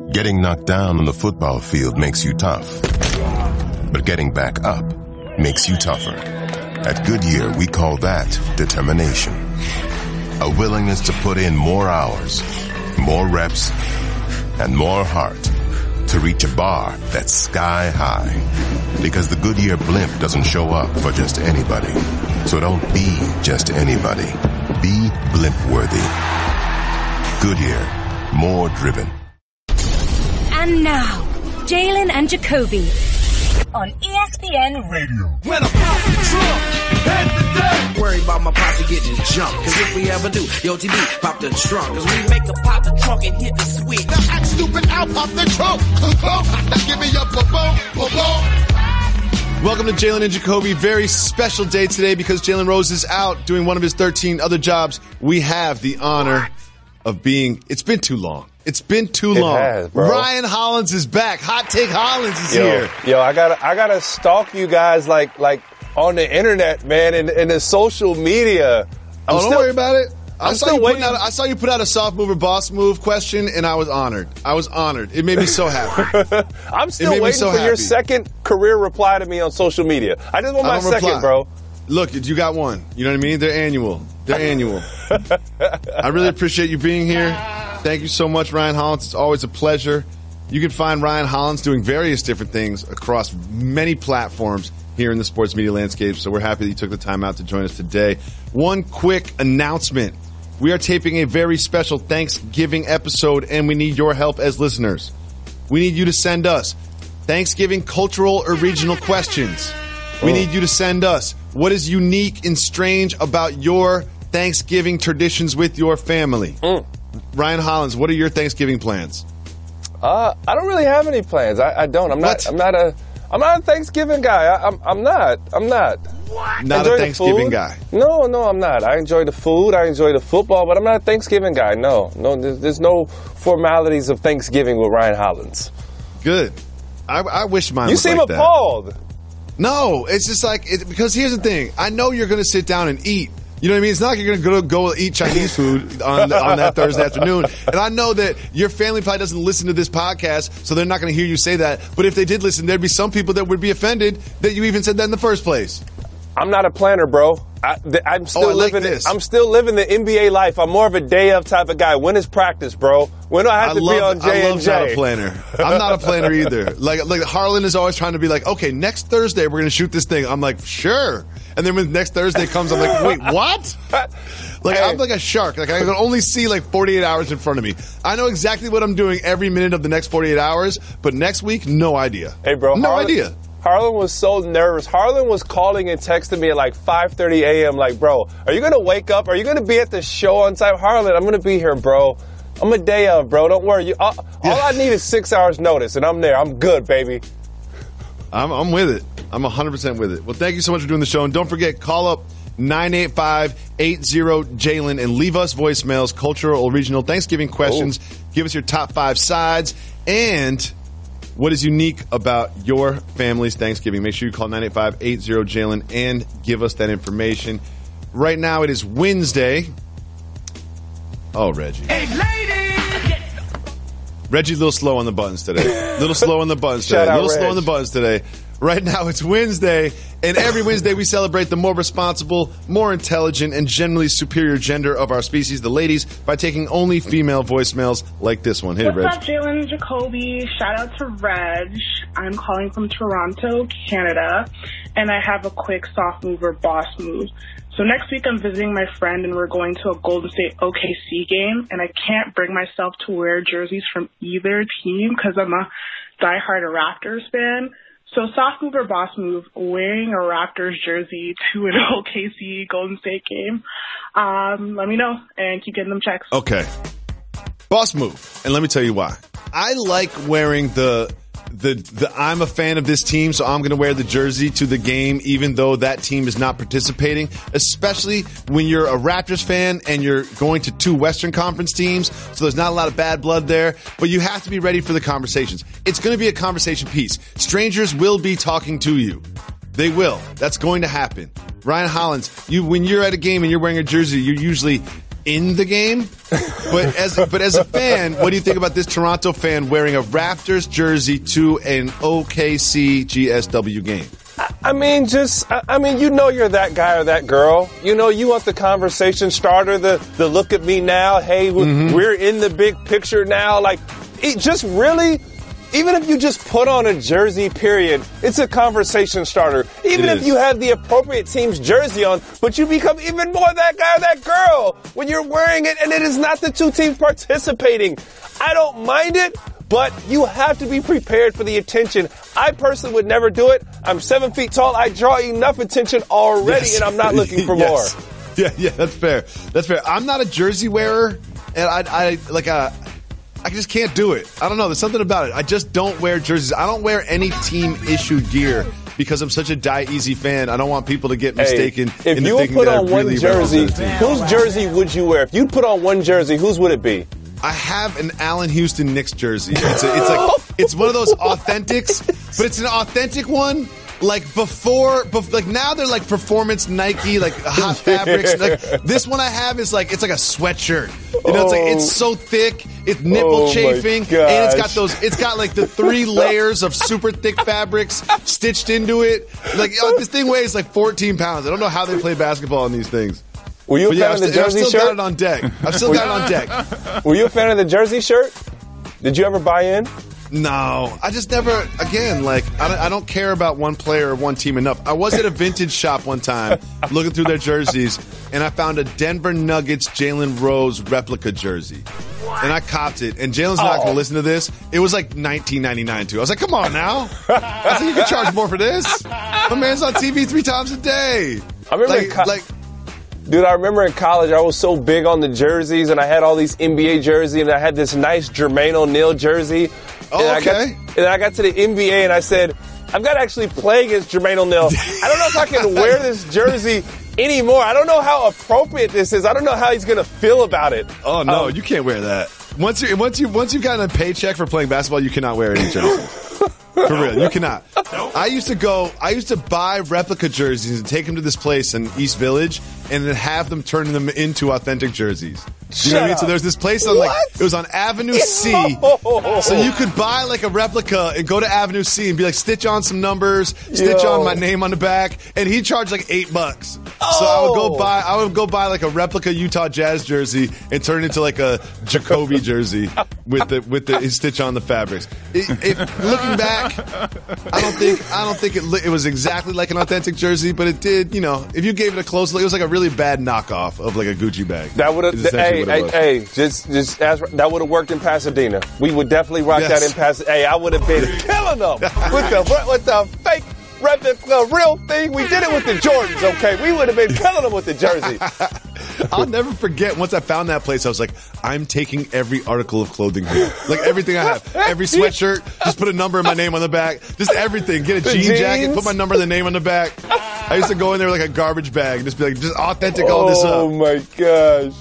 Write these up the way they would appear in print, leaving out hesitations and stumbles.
Getting knocked down on the football field makes you tough. But getting back up makes you tougher. At Goodyear, we call that determination. A willingness to put in more hours, more reps, and more heart to reach a bar that's sky high. Because the Goodyear blimp doesn't show up for just anybody. So don't be just anybody. Be blimp-worthy. Goodyear, more driven. And now, Jalen and Jacoby on ESPN Radio. When I pop the trunk, head to day. Worry about my posse getting jumped. Cause if we ever do, yo, TB, pop the trunk. Cause we make a pop the trunk and hit the switch. Now act stupid, I'll pop the trunk. Now give me your boom. Welcome to Jalen and Jacoby. Very special day today because Jalen Rose is out doing one of his 13 other jobs. We have the honor of being, it's been too long. It's been too long. It has, bro. Ryan Hollins is back. Hot Take Hollins is here. Yo, I gotta stalk you guys like on the internet, man, and the social media. Don't worry about it. I'm still waiting. I saw you put out a soft move or boss move question, and I was honored. It made me so happy. I'm still waiting for your second career reply to me on social media. I just want my second, bro. Look, you got one. You know what I mean? They're annual. I really appreciate you being here. Thank you so much, Ryan Hollins. It's always a pleasure. You can find Ryan Hollins doing various different things across many platforms here in the sports media landscape, so we're happy that you took the time out to join us today. One quick announcement. We are taping a very special Thanksgiving episode, and we need your help as listeners. We need you to send us Thanksgiving cultural or regional questions. We need you to send us what is unique and strange about your Thanksgiving traditions with your family. Ryan Hollins, what are your Thanksgiving plans? I don't really have any plans. I don't. I'm not a Thanksgiving guy. I'm not. What? Not a Thanksgiving guy. No, I'm not. I enjoy the food. I enjoy the football, but I'm not a Thanksgiving guy. No. There's no formalities of Thanksgiving with Ryan Hollins. Good. I wish mine was like that. You seem appalled. No, it's just because here's the thing. I know you're going to sit down and eat. You know what I mean? It's not like you're going to go eat Chinese food on that Thursday afternoon. And I know that your family probably doesn't listen to this podcast, so they're not going to hear you say that. But if they did listen, there'd be some people that would be offended that you even said that in the first place. I'm not a planner, bro. I'm still living the NBA life. I'm more of a day of type of guy. When is practice, bro? When do I have to be on J and J? I'm not a planner. I'm not a planner either. Like Harlan is always trying to be like, okay, next Thursday we're going to shoot this thing. I'm like, sure. And then when next Thursday comes, I'm like, wait, what? I'm like a shark. Like I can only see 48 hours in front of me. I know exactly what I'm doing every minute of the next 48 hours, but next week, no idea. Hey, bro. No idea. Harlan was so nervous. Harlan was calling and texting me at 5:30 a.m. like, bro, are you going to wake up? Are you going to be at the show on time? Harlan, I'm going to be here, bro. I'm a day of, bro. Don't worry. All I need is 6 hours notice, and I'm there. I'm good, baby. I'm with it. I'm 100% with it. Well, thank you so much for doing the show. And don't forget, call up 985-80-JALEN and leave us voicemails, cultural or regional Thanksgiving questions. Give us your top 5 sides and what is unique about your family's Thanksgiving. Make sure you call 985-80-JALEN and give us that information. Right now, it is Wednesday. Oh, Reggie. Hey, ladies! Reggie's a little slow on the buttons today. Slow on the buttons today. Right now, it's Wednesday, and every Wednesday we celebrate the more responsible, more intelligent, and generally superior gender of our species, the ladies, by taking only female voicemails like this one. Hit it, Reg. What's up, Jalen and Jacoby? Shout out to Reg. I'm calling from Toronto, Canada, and I have a quick soft move or boss move. So next week I'm visiting my friend, and we're going to a Golden State OKC game, and I can't bring myself to wear jerseys from either team because I'm a diehard Raptors fan. So soft move or boss move, wearing a Raptors jersey to an OKC Golden State game. Let me know and keep getting them checks. Okay. Boss move. And let me tell you why. I like wearing the I'm a fan of this team, so I'm going to wear the jersey to the game even though that team is not participating, especially when you're a Raptors fan and you're going to 2 Western Conference teams, so there's not a lot of bad blood there, but you have to be ready for the conversations. It's going to be a conversation piece. Strangers will be talking to you. They will. That's going to happen. Ryan Hollins, when you're at a game and you're wearing a jersey, you're usually in the game. But as a fan, what do you think about this Toronto fan wearing a Raptors jersey to an OKC GSW game? I mean, you're that guy or that girl. You want the conversation starter, the look at me now. Hey, we're in the big picture now. Like, it just really, even if you just put on a jersey, period, it's a conversation starter. Even if you have the appropriate team's jersey on, but you become even more that guy or that girl when you're wearing it and it is not the two teams participating. I don't mind it, but you have to be prepared for the attention. I personally would never do it. I'm 7 feet tall. I draw enough attention already, and I'm not looking for more. Yeah, that's fair. I'm not a jersey wearer, and I just can't do it. I don't know. There's something about it. I just don't wear jerseys. I don't wear any team-issued gear because I'm such a die-easy fan. I don't want people to get mistaken. If you would put on one jersey, whose jersey would you wear? If you put on one jersey, whose would it be? I have an Allen Houston Knicks jersey. It's one of those authentics, but it's an authentic one. Like like now they're like performance Nike, like hot fabrics. Like this one I have is like, it's like a sweatshirt. It's so thick, it's nipple chafing, and it's got like the 3 layers of super thick fabrics stitched into it. Like this thing weighs like 14 pounds. I don't know how they play basketball on these things. Were you a fan of the jersey shirt? I've still got it on deck. Were you a fan of the jersey shirt? Did you ever buy in? No, I just never, again, like, I don't care about one player or one team enough. I was at a vintage shop one time looking through their jerseys, and I found a Denver Nuggets Jalen Rose replica jersey. And I copped it, and Jalen's not going to listen to this. It was like $19.99 too. I was like, come on now. I think you can charge more for this. My man's on TV 3 times a day. I remember Dude, I remember in college, I was so big on the jerseys, and I had all these NBA jerseys, and I had this nice Jermaine O'Neal jersey. And I got to the NBA, and I said, I've got to actually play against Jermaine O'Neal. I don't know if I can wear this jersey anymore. I don't know how appropriate this is. I don't know how he's going to feel about it. Oh, no, you can't wear that. Once you've gotten a paycheck for playing basketball, you cannot wear any jersey. For real, you cannot. I used to buy replica jerseys and take them to this place in East Village and then have them turn them into authentic jerseys. You know what I mean? So there's this place on it was on Avenue C. So you could buy like a replica and go to Avenue C and be like, stitch on some numbers, stitch on my name on the back, and he charged like $8. So I would go buy like a replica Utah Jazz jersey and turn it into like a Jacoby jersey with the stitch on the fabrics. Looking back, I don't think it was exactly like an authentic jersey, but it did. If you gave it a close look, it was like a really bad knockoff of like a Gucci bag. That would have. That would have worked in Pasadena. We would definitely rock that in Pasadena. Hey, I would have been killing them with the fake replica, real thing. We did it with the Jordans. Okay, we would have been killing them with the jersey. I'll never forget, once I found that place, I was like, I'm taking every article of clothing here. Like everything I have. Every sweatshirt, just put a number and my name on the back. Just everything. Get a jean jacket, put my number and the name on the back. I used to go in there like a garbage bag and just be like, just authentic all this up. Oh my gosh.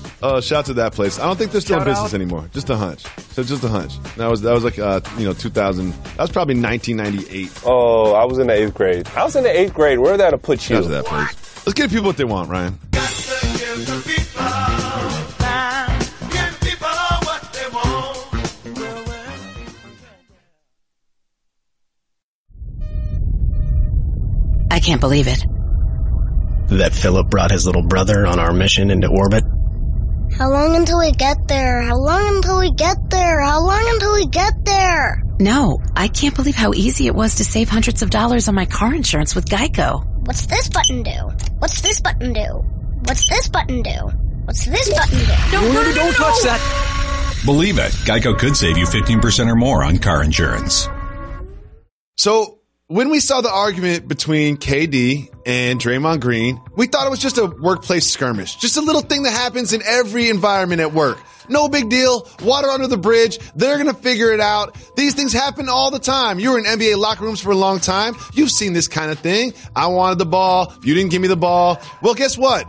Shout out to that place. I don't think they're still in business anymore. Just a hunch. So just a hunch. That was like 2000. That was probably 1998. Oh, I was in the 8th grade. Where would that have put you? Shout out to that place. Let's give people what they want, Ryan. I can't believe it. That Philip brought his little brother on our mission into orbit. How long until we get there? How long until we get there? How long until we get there? No, I can't believe how easy it was to save hundreds of dollars on my car insurance with Geico. What's this button do? What's this button do? What's this button do? What's this button do? No, don't touch that. Believe it, Geico could save you 15% or more on car insurance. So, when we saw the argument between KD and Draymond Green, we thought it was just a workplace skirmish. Just a little thing that happens in every environment at work. No big deal. Water under the bridge. They're going to figure it out. These things happen all the time. You were in NBA locker rooms for a long time. You've seen this kind of thing. I wanted the ball. You didn't give me the ball. Well, guess what?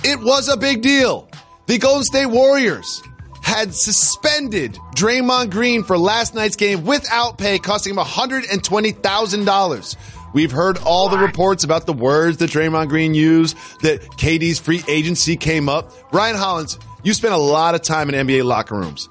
It was a big deal. The Golden State Warriors had suspended Draymond Green for last night's game without pay, costing him $120,000. We've heard all the reports about the words that Draymond Green used, that KD's free agency came up. Ryan Hollins, You spend a lot of time in NBA locker rooms.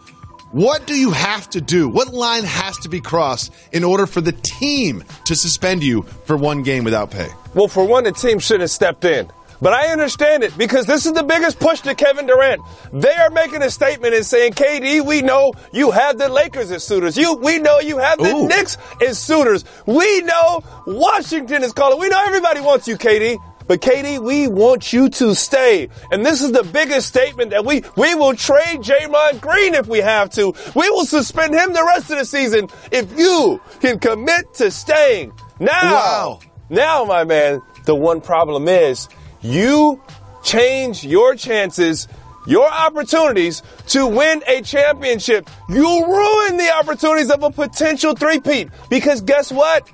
What do you have to do? What line has to be crossed in order for the team to suspend you for one game without pay? Well, for one, the team should have stepped in. But I understand it because this is the biggest push to Kevin Durant. They are making a statement and saying, KD, we know you have the Lakers as suitors. We know you have the Knicks as suitors. We know Washington is calling. We know everybody wants you, KD. But KD, we want you to stay. And this is the biggest statement that we will trade Draymond Green if we have to. We will suspend him the rest of the season if you can commit to staying. Now, my man, the one problem is you change your chances, your opportunities to win a championship. You ruin the opportunities of a potential three-peat. Because guess what?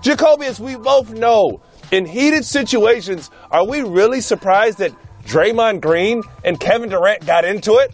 Jacoby, as we both know, in heated situations, are we really surprised that Draymond Green and Kevin Durant got into it?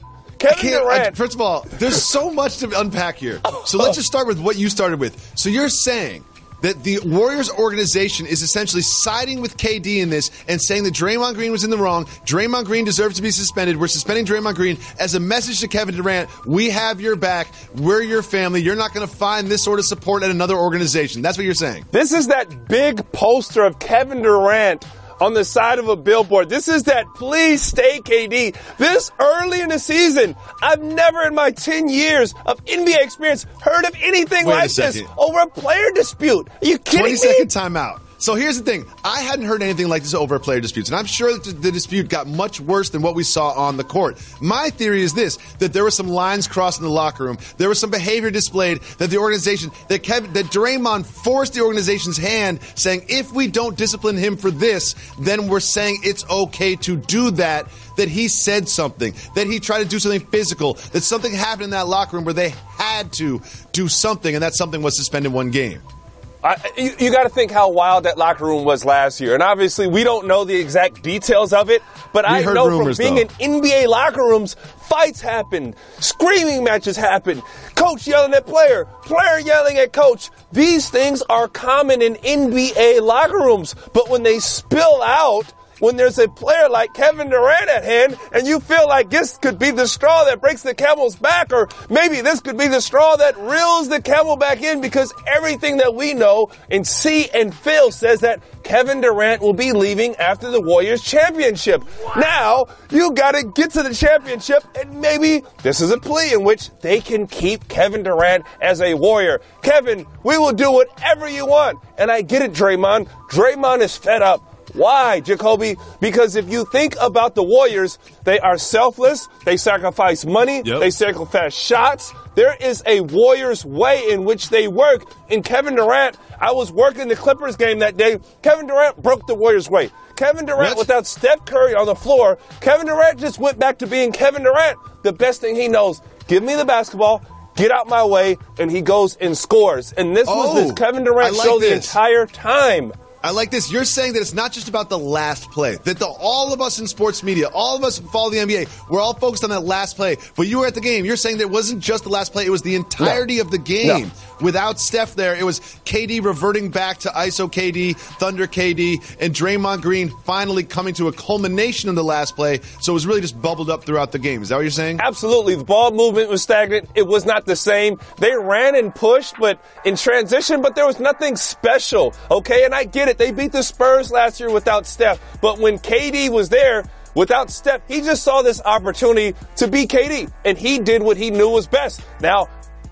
First of all, there's so much to unpack here. So let's just start with what you started with. So you're saying that the Warriors organization is essentially siding with KD in this and saying that Draymond Green was in the wrong. Draymond Green deserves to be suspended. We're suspending Draymond Green as a message to Kevin Durant. We have your back. We're your family. You're not going to find this sort of support at another organization. That's what you're saying. This is that big poster of Kevin Durant on the side of a billboard. This is that please stay KD. This early in the season, I've never in my 10 years of NBA experience heard of anything like this over a player dispute. Are you kidding me? 20-second timeout. So here's the thing. I hadn't heard anything like this over player disputes, and I'm sure that the dispute got much worse than what we saw on the court. My theory is this, that there were some lines crossed in the locker room. There was some behavior displayed that the organization, that Draymond forced the organization's hand, saying if we don't discipline him for this, then we're saying it's okay to do that, that he said something, that he tried to do something physical, that something happened in that locker room where they had to do something, and that something was suspended one game. You got to think how wild that locker room was last year. And obviously, we don't know the exact details of it. But I know from being in NBA locker rooms, fights happen, screaming matches happen, coach yelling at player, player yelling at coach. These things are common in NBA locker rooms. But when they spill out, when there's a player like Kevin Durant at hand and you feel like this could be the straw that breaks the camel's back, or maybe this could be the straw that reels the camel back in, because everything that we know and see and feel says that Kevin Durant will be leaving after the Warriors championship. Now, you got to get to the championship, and maybe this is a plea in which they can keep Kevin Durant as a Warrior. Kevin, we will do whatever you want. And I get it, Draymond. Draymond is fed up. Why, Jacoby? Because if you think about the Warriors, they are selfless. They sacrifice money. They sacrifice shots. There is a Warriors way in which they work. And Kevin Durant, I was working the Clippers game that day. Kevin Durant broke the Warriors way. Kevin Durant, without Steph Curry on the floor, Kevin Durant just went back to being Kevin Durant. The best thing he knows, give me the basketball, get out my way, and he goes and scores. And this was the Kevin Durant show the entire time. I like this. You're saying that it's not just about the last play, that all of us in sports media, all of us who follow the NBA, we're all focused on that last play. But you were at the game. You're saying that it wasn't just the last play. It was the entirety of the game. No. Without Steph there, it was KD reverting back to ISO KD, Thunder KD, and Draymond Green finally coming to a culmination in the last play. So it was really just bubbled up throughout the game. Is that what you're saying? Absolutely. The ball movement was stagnant. It was not the same. They ran and pushed, but in transition, but there was nothing special. Okay, and I get it. They beat the Spurs last year without Steph. But when KD was there, without Steph, he just saw this opportunity to be KD. And he did what he knew was best. Now,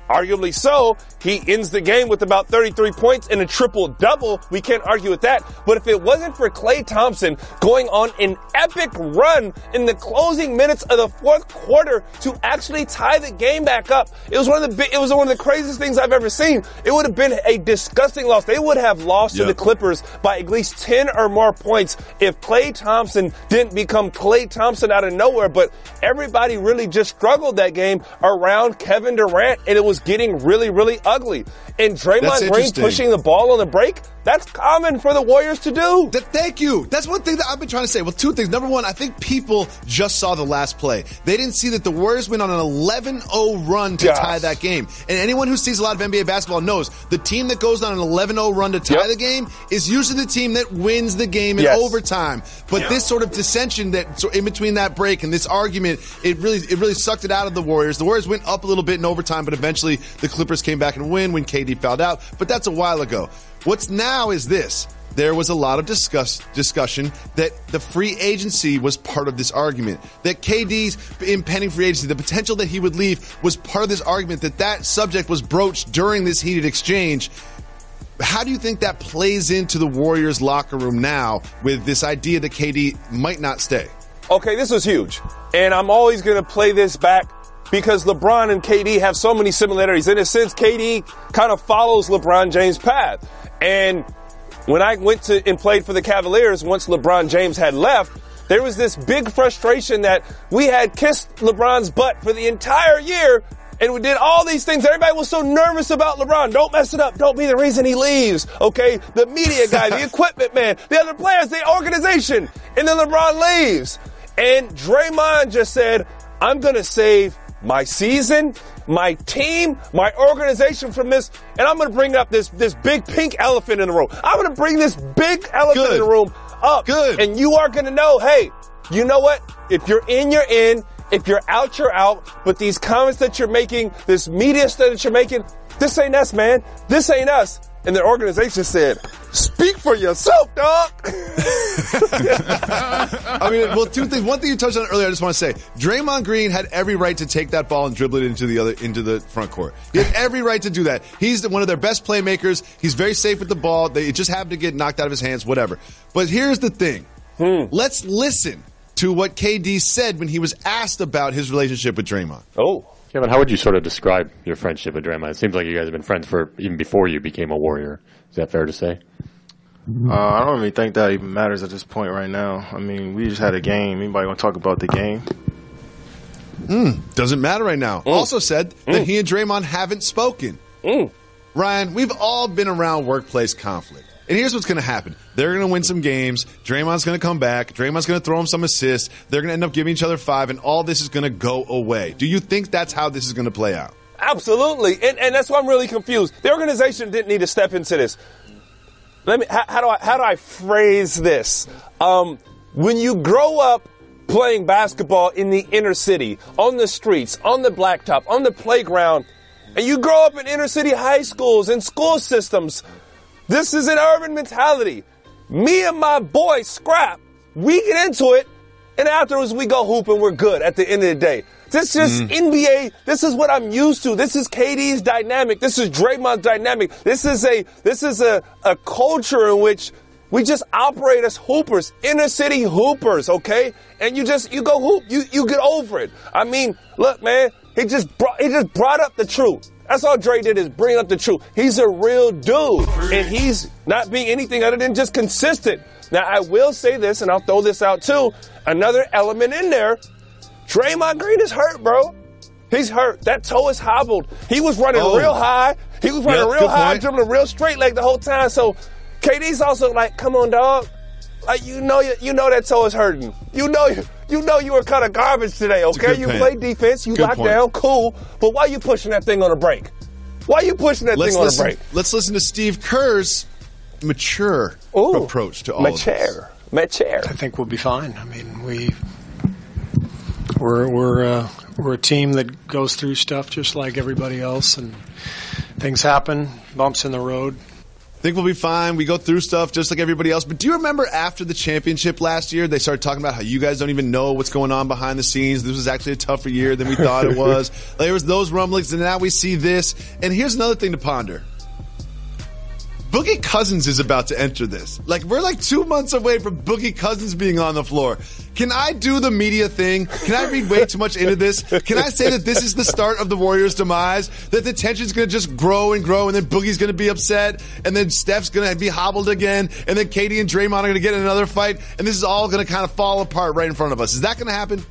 arguably so, he ends the game with about 33 points and a triple-double. We can't argue with that. But if it wasn't for Klay Thompson going on an epic run in the closing minutes of the fourth quarter to actually tie the game back up, it was one of the craziest things I've ever seen. It would have been a disgusting loss. They would have lost to the Clippers by at least 10 or more points if Klay Thompson didn't become Klay Thompson out of nowhere. But everybody really just struggled that game around Kevin Durant, and it was was getting really, really ugly. And Draymond Green pushing the ball on the break, that's common for the Warriors to do. Thank you. That's one thing that I've been trying to say. Well, two things. Number one, I think people just saw the last play. They didn't see that the Warriors went on an 11-0 run to tie that game. And anyone who sees a lot of NBA basketball knows the team that goes on an 11-0 run to tie the game is usually the team that wins the game in overtime. But this sort of dissension that in between that break and this argument, it really sucked it out of the Warriors. The Warriors went up a little bit in overtime, but eventually the Clippers came back and win when KD fouled out. But that's a while ago. What's now is this. There was a lot of discussion that the free agency was part of this argument, that KD's impending free agency, the potential that he would leave was part of this argument, that subject was broached during this heated exchange. How do you think that plays into the Warriors locker room now with this idea that KD might not stay? Okay, this was huge. And I'm always going to play this back because LeBron and KD have so many similarities. In a sense, KD kind of follows LeBron James' path. And when I went and played for the Cavaliers, once LeBron James had left, there was this big frustration that we had kissed LeBron's butt for the entire year, and we did all these things. Everybody was so nervous about LeBron. Don't mess it up. Don't be the reason he leaves. Okay? The media guy, the equipment man, the other players, the organization. And then LeBron leaves. And Draymond just said, I'm going to save my season, my team, my organization from this, and I'm going to bring up this big pink elephant in the room. I'm going to bring this big elephant in the room up. Good. And you are going to know, hey, you know what? If you're in, you're in. If you're out, you're out. But these comments that you're making, this media stuff that you're making, this ain't us, man. This ain't us. And the organization said, speak for yourself, dog. I mean, well, two things. One thing you touched on earlier, I just want to say, Draymond Green had every right to take that ball and dribble it into the front court. He had every right to do that. He's one of their best playmakers. He's very safe with the ball. It just happened to get knocked out of his hands, whatever. But here's the thing. Let's listen to what KD said when he was asked about his relationship with Draymond. Oh. Kevin, how would you sort of describe your friendship with Draymond? It seems like you guys have been friends for even before you became a Warrior. Is that fair to say? I don't really think that even matters at this point right now. I mean, we just had a game. Anybody want to talk about the game? Doesn't matter right now. Also said that he and Draymond haven't spoken. Ryan, we've all been around workplace conflict. And here's what's going to happen. They're going to win some games. Draymond's going to come back. Draymond's going to throw him some assists. They're going to end up giving each other 5, and all this is going to go away. Do you think that's how this is going to play out? Absolutely. And that's why I'm really confused. The organization didn't need to step into this. How do I phrase this? When you grow up playing basketball in the inner city, on the streets, on the blacktop, on the playground, and you grow up in inner city high schools and school systems, this is an urban mentality. Me and my boy Scrap, we get into it, and afterwards we go hoop and we're good at the end of the day. This is NBA. This is what I'm used to. This is KD's dynamic. This is Draymond's dynamic. This is a culture in which we just operate as hoopers, inner city hoopers, okay? And you go hoop. You get over it. I mean, look, man, he just brought up the truth. That's all Dre did, is bring up the truth. He's a real dude, and he's not being anything other than just consistent. Now, I will say this, and I'll throw this out too. Another element in there, Draymond Green is hurt, bro. He's hurt. That toe is hobbled. He was running real high. He was running real high, dribbling real straight leg the whole time. So KD's also like, come on, dog. Like, you know that toe is hurting. You know you were kind of garbage today, okay? You play defense, you lock down, cool. But why you pushing that thing on a break? Why you pushing that thing on a break? Let's listen to Steve Kerr's mature approach to all of this. Mature. I think we'll be fine. I mean, we're a team that goes through stuff just like everybody else, and things happen, bumps in the road. I think we'll be fine. We go through stuff just like everybody else. But do you remember after the championship last year, they started talking about how you guys don't even know what's going on behind the scenes. This was actually a tougher year than we thought it was. There was those rumblings, and now we see this. And here's another thing to ponder. Boogie Cousins is about to enter this. Like, we're like 2 months away from Boogie Cousins being on the floor. Can I do the media thing? Can I read way too much into this? Can I say that this is the start of the Warriors' demise? That the tension's going to just grow and grow, and then Boogie's going to be upset, and then Steph's going to be hobbled again, and then KD and Draymond are going to get in another fight, and this is all going to kind of fall apart right in front of us. Is that going to happen?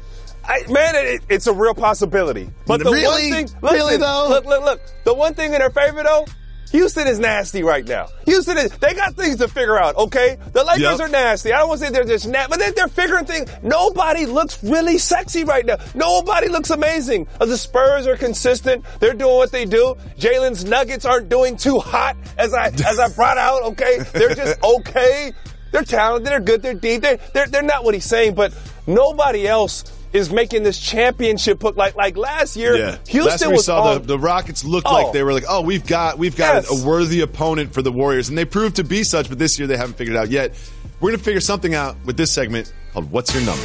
It's a real possibility. But the one thing, really though, look. The one thing in their favor though, Houston is nasty right now. They got things to figure out, okay? The Lakers are nasty. I don't want to say they're just nasty, but they're figuring things. Nobody looks really sexy right now. Nobody looks amazing. The Spurs are consistent. They're doing what they do. Jalen's Nuggets aren't doing too hot as I brought out, okay? They're just okay. They're talented. They're good. They're deep. They're not what he's saying, but nobody else is making this championship look like last year. Yeah. Houston we saw the Rockets looked like they were like, we've got a worthy opponent for the Warriors, and they proved to be such. But this year they haven't figured it out yet. We're going to figure something out with this segment called "What's Your Number."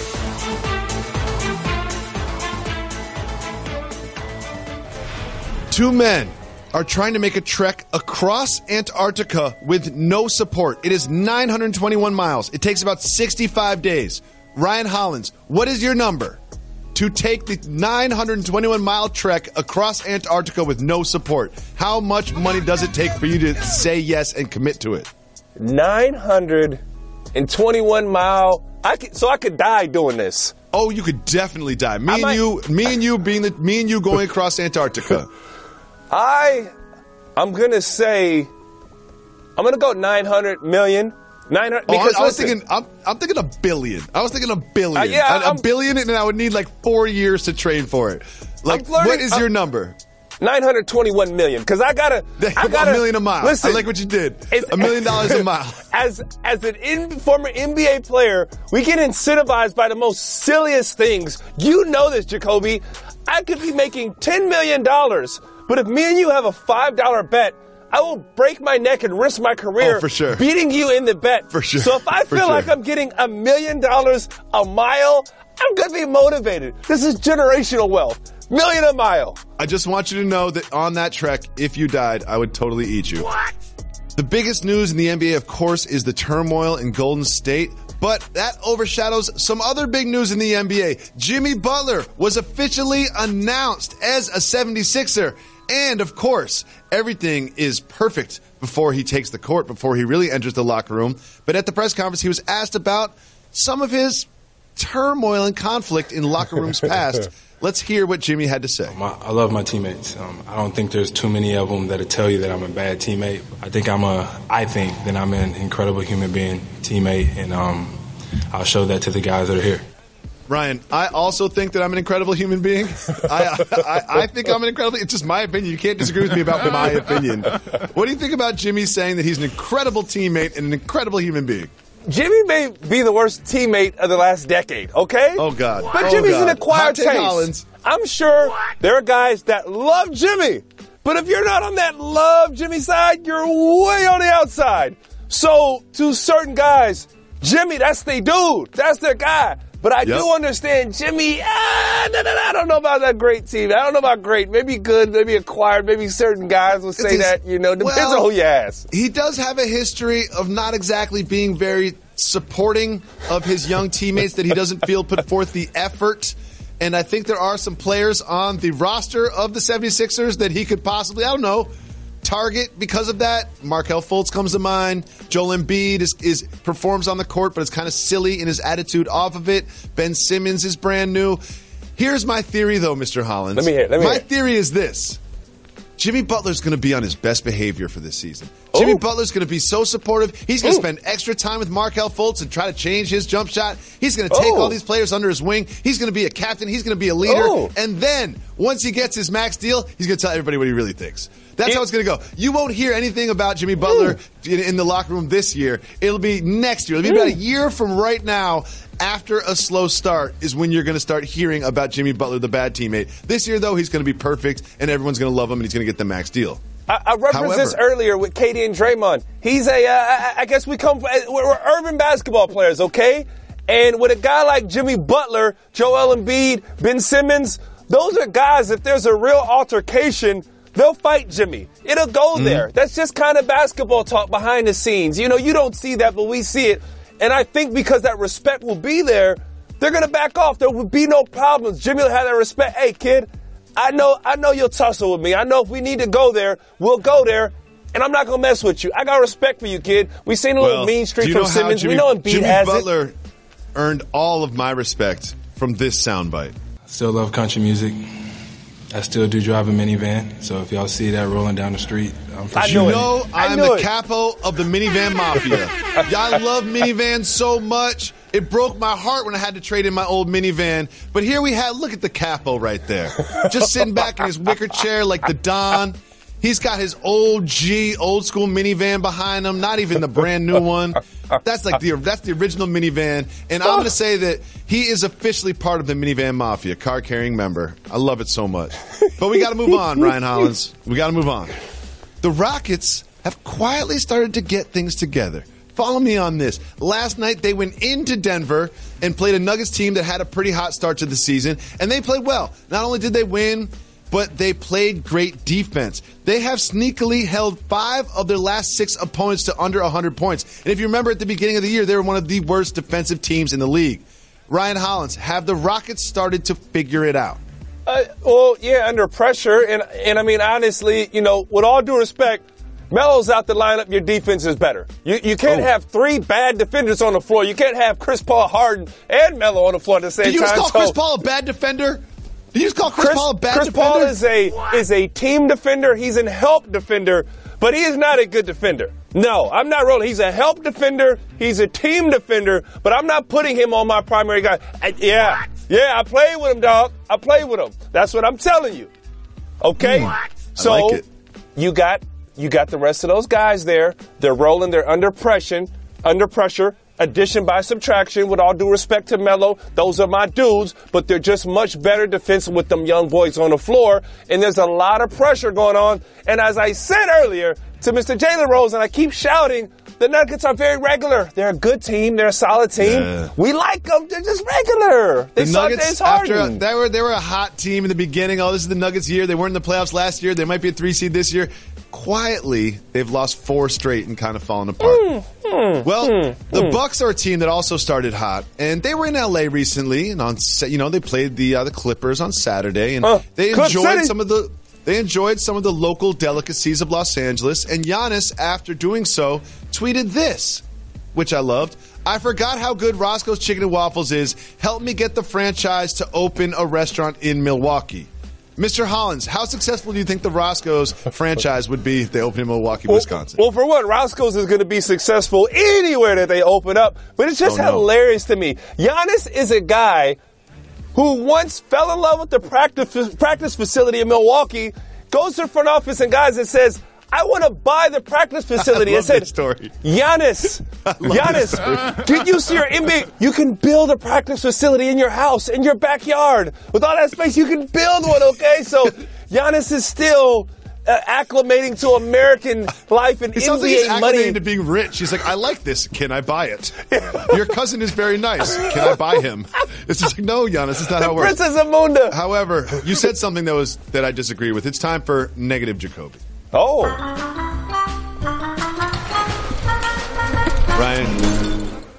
Two men are trying to make a trek across Antarctica with no support. It is 921 miles. It takes about 65 days. Ryan Hollins, what is your number to take the 921-mile trek across Antarctica with no support? How much money does it take for you to say yes and commit to it? 921 mile. I could die doing this. Oh, you could definitely die. Me and you going across Antarctica. I'm gonna go 900 million. 900. Because I'm thinking a billion. I was thinking a billion. A billion, and I would need like 4 years to train for it. Like, what is your number? 921 million. Because I got a million a mile. Listen, I like what you did. $1 million a mile. As an former NBA player, we get incentivized by the most silliest things. You know this, Jacoby. I could be making $10 million, but if me and you have a $5 bet, I will break my neck and risk my career for sure. beating you in the bet. For sure. So if I feel like I'm getting $1 million a mile, I'm going to be motivated. This is generational wealth. $1 million a mile. I just want you to know that on that trek, if you died, I would totally eat you. What? The biggest news in the NBA, of course, is the turmoil in Golden State. But that overshadows some other big news in the NBA. Jimmy Butler was officially announced as a 76er. And, of course, everything is perfect before he takes the court, before he really enters the locker room. But at the press conference, he was asked about some of his turmoil and conflict in locker rooms past. Let's hear what Jimmy had to say. I love my teammates. I don't think there's too many of them that'll tell you that I'm a bad teammate. I think that I'm an incredible human being, teammate, and I'll show that to the guys that are here. Ryan, I also think that I'm an incredible human being. I think I'm an incredible. It's just my opinion. You can't disagree with me about my opinion. What do you think about Jimmy saying that he's an incredible teammate and an incredible human being? Jimmy may be the worst teammate of the last decade, okay? Oh, God. But Jimmy's an acquired taste. Hollins. I'm sure there are guys that love Jimmy. But if you're not on that love Jimmy side, you're way on the outside. So to certain guys, Jimmy, that's their dude. That's their guy. But I do understand Jimmy, I don't know about that great team. I don't know about great. Maybe good, maybe acquired, maybe certain guys will say that, depends on who you ask. He does have a history of not exactly being very supporting of his young teammates that he doesn't feel put forth the effort. And I think there are some players on the roster of the 76ers that he could possibly, target because of that. Markelle Fultz comes to mind. Joel Embiid performs on the court, but it's kind of silly in his attitude off of it. Ben Simmons is brand new. Here's my theory, though, Mr. Hollins. Let me hear. My theory is this. Jimmy Butler's going to be on his best behavior for this season. Jimmy Butler's going to be so supportive. He's going to spend extra time with Markelle Fultz and try to change his jump shot. He's going to take all these players under his wing. He's going to be a captain. He's going to be a leader. And then, once he gets his max deal, he's going to tell everybody what he really thinks. That's how it's going to go. You won't hear anything about Jimmy Butler in the locker room this year. It'll be next year. It'll be about a year from right now. After a slow start is when you're going to start hearing about Jimmy Butler, the bad teammate. This year, though, he's going to be perfect, and everyone's going to love him, and he's going to get the max deal. I referenced this earlier with KD and Draymond. He's I guess we're urban basketball players, okay? And with a guy like Jimmy Butler, Joel Embiid, Ben Simmons, those are guys, if there's a real altercation, they'll fight Jimmy. It'll go there. That's just kind of basketball talk behind the scenes. You don't see that, but we see it. And I think because that respect will be there, they're going to back off. There will be no problems. Jimmy will have that respect. Hey, kid, I know you'll tussle with me. I know if we need to go there, we'll go there. And I'm not going to mess with you. I got respect for you, kid. We've seen a little mean streak from Simmons. We know Embiid has it. Jimmy Butler earned all of my respect from this soundbite. Still love country music. I still do drive a minivan, so if y'all see that rolling down the street, I'm for sure. You know I'm the capo of the minivan mafia. I love minivans so much. It broke my heart when I had to trade in my old minivan. But here we have, look at the capo right there. Just sitting back in his wicker chair like the Don. He's got his old school minivan behind him, not even the brand new one. That's the original minivan. And I'm going to say that he is officially part of the minivan mafia, car carrying member. I love it so much. But we got to move on, Ryan Hollins. We got to move on. The Rockets have quietly started to get things together. Follow me on this. Last night, they went into Denver and played a Nuggets team that had a pretty hot start to the season, and they played well. Not only did they win, but they played great defense. They have sneakily held 5 of their last 6 opponents to under 100 points. And if you remember at the beginning of the year, they were one of the worst defensive teams in the league. Ryan Hollins, have the Rockets started to figure it out? Well, yeah, under pressure. And I mean, honestly, with all due respect, Melo's out the lineup, your defense is better. You can't have 3 bad defenders on the floor. You can't have Chris Paul, Harden, and Melo on the floor at the same time. Did you just call Chris Paul a bad defender? Did you just call Chris Paul a bad defender? Chris Paul is a team defender. He's a help defender, but he is not a good defender. No, I'm not rolling. He's a help defender. He's a team defender, but I'm not putting him on my primary guy. Yeah, I played with him, dog. I played with him. That's what I'm telling you. Okay? So I like it. You got the rest of those guys there. They're rolling. They're under pressure. Addition by subtraction, with all due respect to Melo, those are my dudes, but they're just much better defensive with them young boys on the floor, and there's a lot of pressure going on. And as I said earlier to Mr. Jalen Rose, and I keep shouting, the Nuggets are very regular. They're a good team. They're a solid team. Yeah. We like them. They're just regular. The Nuggets, after they were a hot team in the beginning. Oh, this is the Nuggets year. They weren't in the playoffs last year. They might be a 3 seed this year. Quietly, they've lost 4 straight and kind of fallen apart. The Bucks are a team that also started hot, and they were in LA recently, and they played the Clippers on Saturday, and they enjoyed some of the local delicacies of Los Angeles. And Giannis, after doing so, tweeted this, which I loved. I forgot how good Roscoe's Chicken and Waffles is. Help me get the franchise to open a restaurant in Milwaukee. Mr. Hollins, how successful do you think the Roscoe's franchise would be if they opened in Milwaukee, Wisconsin? Well, for one, Roscoe's is going to be successful anywhere that they open up. But it's just hilarious to me. Giannis is a guy who once fell in love with the practice facility in Milwaukee, goes to the front office and guys and says, I want to buy the practice facility. And said, Giannis, did you see your NBA? You can build a practice facility in your house, in your backyard. With all that space, you can build one, okay? So Giannis is still acclimating to American life and NBA like he's acclimating to being rich. He's like, I like this. Can I buy it? Your cousin is very nice. Can I buy him? It's just like, no, Giannis, it's not how it works. Princess Amunda. However, you said something that I disagree with. It's time for negative Jacoby. Oh. Ryan,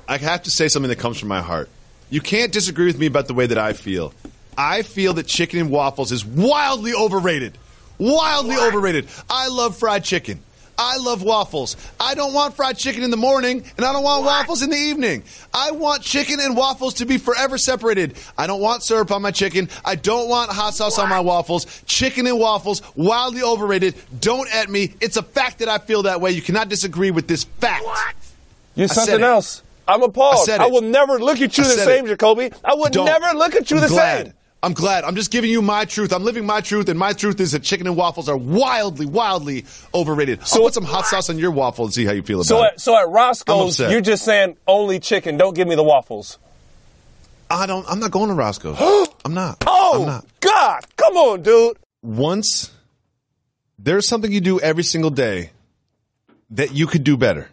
I have to say something that comes from my heart. You can't disagree with me about the way that I feel. I feel that chicken and waffles is wildly overrated. Wildly overrated. I love fried chicken. I love waffles. I don't want fried chicken in the morning, and I don't want waffles in the evening. I want chicken and waffles to be forever separated. I don't want syrup on my chicken. I don't want hot sauce on my waffles. Chicken and waffles, wildly overrated. Don't at me. It's a fact that I feel that way. You cannot disagree with this fact. You're something else. I'm appalled. I will never look at you the same, Jacoby. I would never look at you the same. I'm glad. I'm just giving you my truth. I'm living my truth, and my truth is that chicken and waffles are wildly, wildly overrated. So I'll put some hot sauce on your waffle and see how you feel about it. So at Roscoe's, you're just saying only chicken. Don't give me the waffles. I'm not going to Roscoe's. I'm not. Oh, I'm not. God. Come on, dude. Once, there's something you do every single day that you could do better.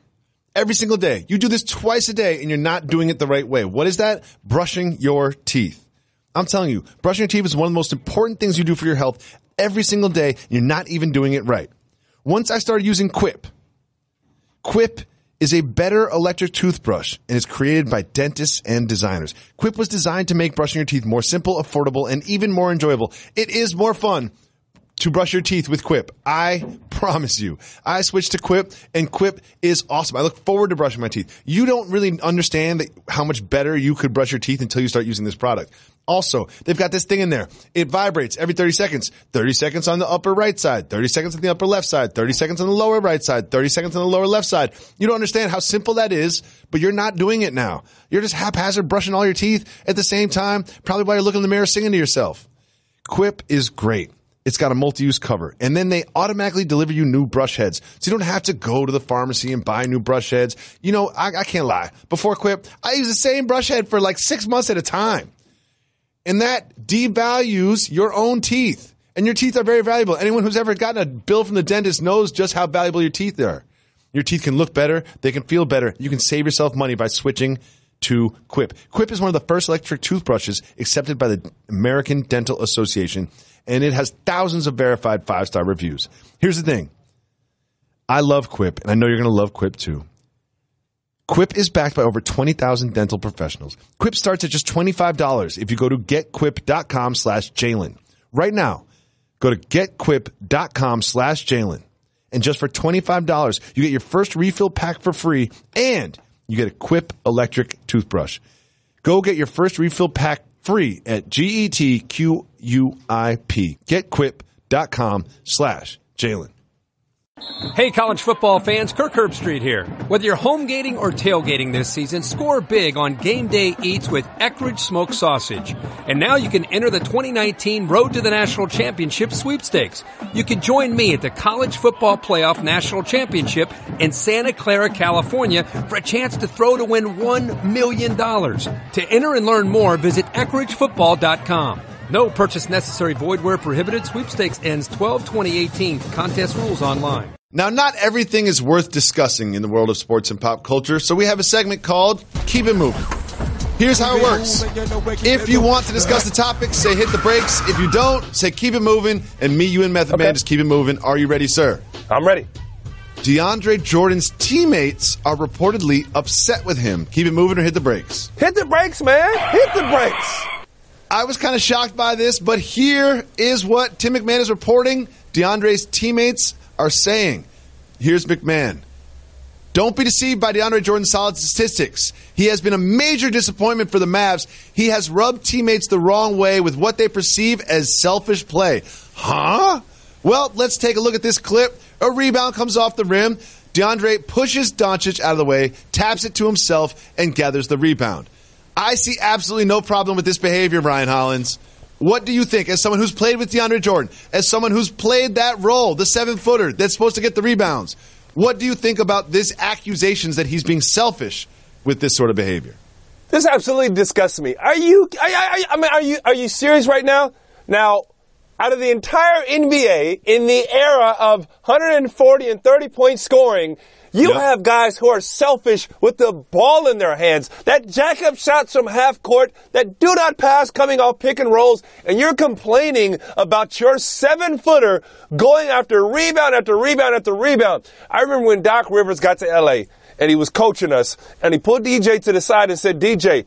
Every single day. You do this twice a day, and you're not doing it the right way. What is that? Brushing your teeth. I'm telling you, brushing your teeth is one of the most important things you do for your health every single day. You're not even doing it right. Once I started using Quip. Quip is a better electric toothbrush and is created by dentists and designers. Quip was designed to make brushing your teeth more simple, affordable, and even more enjoyable. It is more fun to brush your teeth with Quip. I promise you. I switched to Quip, and Quip is awesome. I look forward to brushing my teeth. You don't really understand how much better you could brush your teeth until you start using this product. Also, they've got this thing in there. It vibrates every 30 seconds. 30 seconds on the upper right side, 30 seconds on the upper left side, 30 seconds on the lower right side, 30 seconds on the lower left side. You don't understand how simple that is, but you're not doing it now. You're just haphazard brushing all your teeth at the same time, probably while you're looking in the mirror singing to yourself. Quip is great. It's got a multi-use cover. And then they automatically deliver you new brush heads. So you don't have to go to the pharmacy and buy new brush heads. You know, I can't lie. Before Quip, I used the same brush head for like 6 months at a time. And that devalues your own teeth. And your teeth are very valuable. Anyone who's ever gotten a bill from the dentist knows just how valuable your teeth are. Your teeth can look better. They can feel better. You can save yourself money by switching to Quip. Quip is one of the first electric toothbrushes accepted by the American Dental Association, and it has thousands of verified 5-star reviews. Here's the thing. I love Quip, and I know you're going to love Quip too. Quip is backed by over 20,000 dental professionals. Quip starts at just $25 if you go to getquip.com/Jalen. Right now, go to getquip.com/Jalen. And just for $25, you get your first refill pack for free, and you get a Quip electric toothbrush. Go get your first refill pack free at GETQUIP. Getquip.com/Jalen. Hey, college football fans, Kirk Herbstreit here. Whether you're home gating or tailgating this season, score big on Game Day Eats with Eckridge Smoked Sausage. And now you can enter the 2019 Road to the National Championship sweepstakes. You can join me at the College Football Playoff National Championship in Santa Clara, California for a chance to throw to win $1 million. To enter and learn more, visit EckridgeFootball.com. No purchase necessary, void where prohibited. Sweepstakes ends 12/20/18. Contest rules online. Now, not everything is worth discussing in the world of sports and pop culture, so we have a segment called Keep It Moving. Here's how it works. If you want to discuss the topic, say hit the brakes. If you don't, say keep it moving. And me, you, and Method Man just keep it moving. Are you ready, sir? I'm ready. DeAndre Jordan's teammates are reportedly upset with him. Keep it moving or hit the brakes? Hit the brakes, man. Hit the brakes. I was kind of shocked by this, but here is what Tim McMahon is reporting DeAndre's teammates are saying. Here's McMahon. Don't be deceived by DeAndre Jordan's solid statistics. He has been a major disappointment for the Mavs. He has rubbed teammates the wrong way with what they perceive as selfish play. Huh? Well, let's take a look at this clip. A rebound comes off the rim. DeAndre pushes Doncic out of the way, taps it to himself, and gathers the rebound. I see absolutely no problem with this behavior, Brian Hollins. What do you think, as someone who's played with DeAndre Jordan, as someone who's played that role, the 7-footer that's supposed to get the rebounds? What do you think about this accusations that he's being selfish with this sort of behavior? This absolutely disgusts me. Are you serious right now? Now, out of the entire NBA, in the era of 140 and 30-point scoring, you have guys who are selfish with the ball in their hands, that jack up shots from half court, that do not pass coming off pick and rolls, and you're complaining about your 7-footer going after rebound after rebound after rebound. I remember when Doc Rivers got to LA and he was coaching us, and he pulled DJ to the side and said, DJ,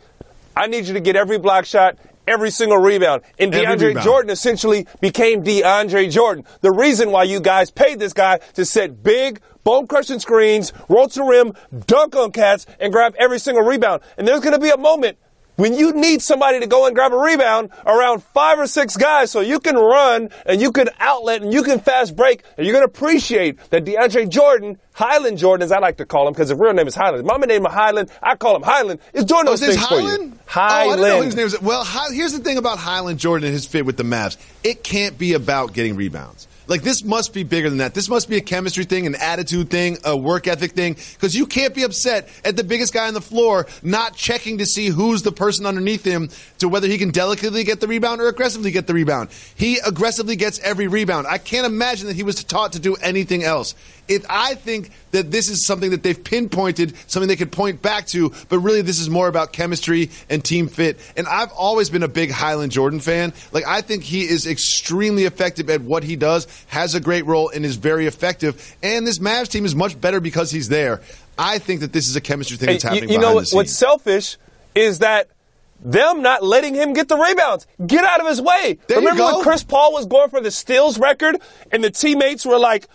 I need you to get every block shot, every single rebound. And DeAndre Jordan essentially became DeAndre Jordan. The reason why you guys paid this guy to set big, bone-crushing screens, roll to the rim, dunk on cats, and grab every single rebound. And there's going to be a moment when you need somebody to go and grab a rebound around 5 or 6 guys so you can run and you can outlet and you can fast break, and you're going to appreciate that DeAndre Jordan, Highland Jordan, as I like to call him, because his real name is Highland. Mama named him Highland. I call him Highland. Is doing those things for you. Highland? I didn't know his name was. Well, here's the thing about Highland Jordan and his fit with the Mavs. It can't be about getting rebounds. Like, this must be bigger than that. This must be a chemistry thing, an attitude thing, a work ethic thing, because you can't be upset at the biggest guy on the floor not checking to see who's the person underneath him to whether he can delicately get the rebound or aggressively get the rebound. He aggressively gets every rebound. I can't imagine that he was taught to do anything else. I think that this is something that they've pinpointed, something they could point back to, but really this is more about chemistry and team fit. And I've always been a big Highland Jordan fan. Like, I think he is extremely effective at what he does, has a great role, and is very effective. And this Mavs team is much better because he's there. I think that this is a chemistry thing that's happening behind the scenes. What's selfish is that them not letting him get the rebounds. Get out of his way. Remember when Chris Paul was going for the steals record and the teammates were like,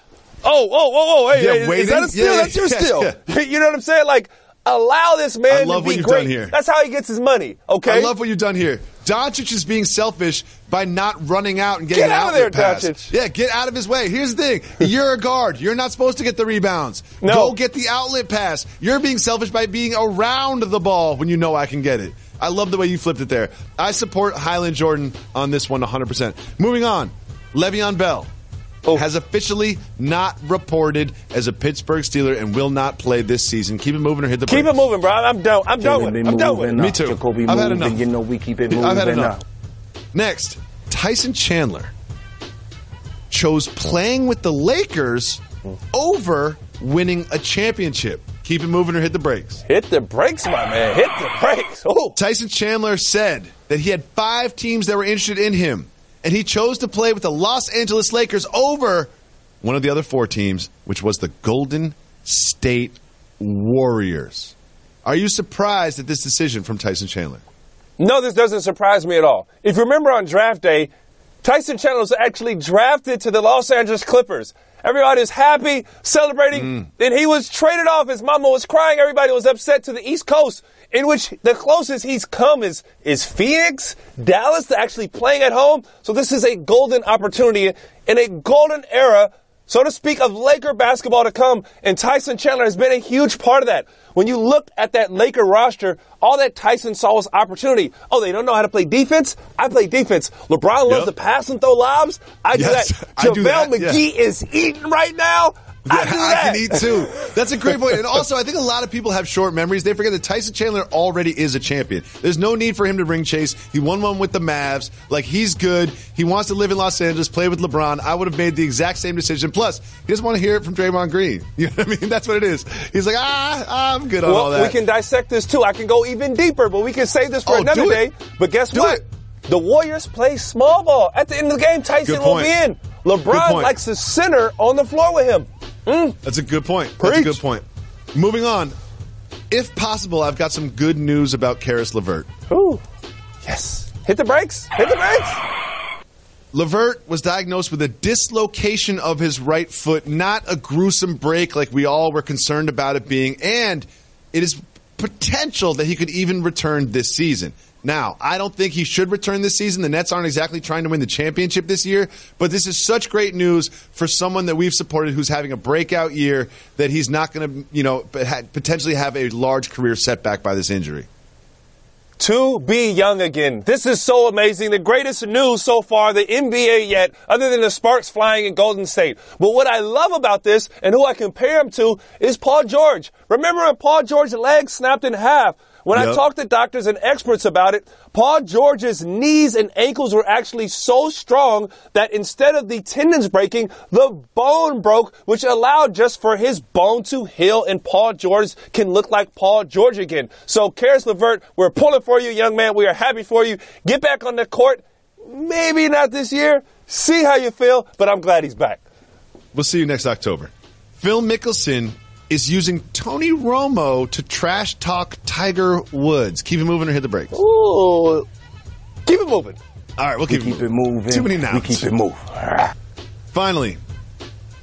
oh, hey, is that a steal? That's your steal. You know what I'm saying? Like, allow this man to be great. Here. That's how he gets his money, okay? I love what you've done here. Doncic is being selfish by not running out and getting an outlet pass. Get out of there, Doncic. Yeah, get out of his way. Here's the thing. You're a guard. You're not supposed to get the rebounds. No. Go get the outlet pass. You're being selfish by being around the ball when you know I can get it. I love the way you flipped it there. I support Highland Jordan on this one 100%. Moving on, Le'Veon Bell has officially not reported as a Pittsburgh Steeler and will not play this season. Keep it moving or hit the brakes. Keep it moving, bro. I'm done with it. I'm done with it. Me too. Jacoby I've had enough. You know we keep it moving. I've had enough. Next, Tyson Chandler chose playing with the Lakers over winning a championship. Keep it moving or hit the brakes. Hit the brakes, my man. Hit the brakes. Ooh. Tyson Chandler said that he had 5 teams that were interested in him, and he chose to play with the Los Angeles Lakers over one of the other 4 teams, which was the Golden State Warriors. Are you surprised at this decision from Tyson Chandler? No, this doesn't surprise me at all. If you remember on draft day, Tyson Chandler was actually drafted to the Los Angeles Clippers. Everybody was happy, celebrating. Then he was traded off. His mama was crying. Everybody was upset to the East Coast, in which the closest he's come is Phoenix, Dallas, to actually playing at home. So this is a golden opportunity in a golden era, so to speak, of Laker basketball to come. And Tyson Chandler has been a huge part of that. When you look at that Laker roster, all that Tyson saw was opportunity. Oh, they don't know how to play defense? I play defense. LeBron loves to pass and throw lobs. I do that. JaVale McGee is eating right now. I can eat too. That's a great point. And also, I think a lot of people have short memories. They forget that Tyson Chandler already is a champion. There's no need for him to ring chase. He won one with the Mavs. Like, he's good. He wants to live in Los Angeles, play with LeBron. I would have made the exact same decision. Plus, he doesn't want to hear it from Draymond Green. You know what I mean? That's what it is. He's like, I'm good on all that. We can dissect this too. I can go even deeper, but we can save this for another day. But guess what? The Warriors play small ball. At the end of the game, Tyson will be in. LeBron likes to center on the floor with him. That's a good point. That's a good point. Moving on. If possible, I've got some good news about Karis LeVert. Ooh. Yes. Hit the brakes. Hit the brakes. LeVert was diagnosed with a dislocation of his right foot, not a gruesome break like we all were concerned about it being, and it is potential that he could even return this season. Now, I don't think he should return this season. The Nets aren't exactly trying to win the championship this year, but this is such great news for someone that we've supported who's having a breakout year that he's not going to, potentially have a large career setback by this injury. To be young again. This is so amazing. The greatest news so far, the NBA yet, other than the sparks flying in Golden State. But what I love about this, and who I compare him to, is Paul George. Remember when Paul George's leg snapped in half? When I talked to doctors and experts about it, Paul George's knees and ankles were actually so strong that instead of the tendons breaking, the bone broke, which allowed just for his bone to heal, and Paul George can look like Paul George again. So, Karis LeVert, we're pulling for you, young man. We are happy for you. Get back on the court. Maybe not this year. See how you feel, but I'm glad he's back. We'll see you next October. Phil Mickelson is using Tony Romo to trash talk Tiger Woods. Keep it moving or hit the brakes? Ooh. Keep it moving. All right, we'll keep it moving. Too many nouns. We keep it moving. Finally,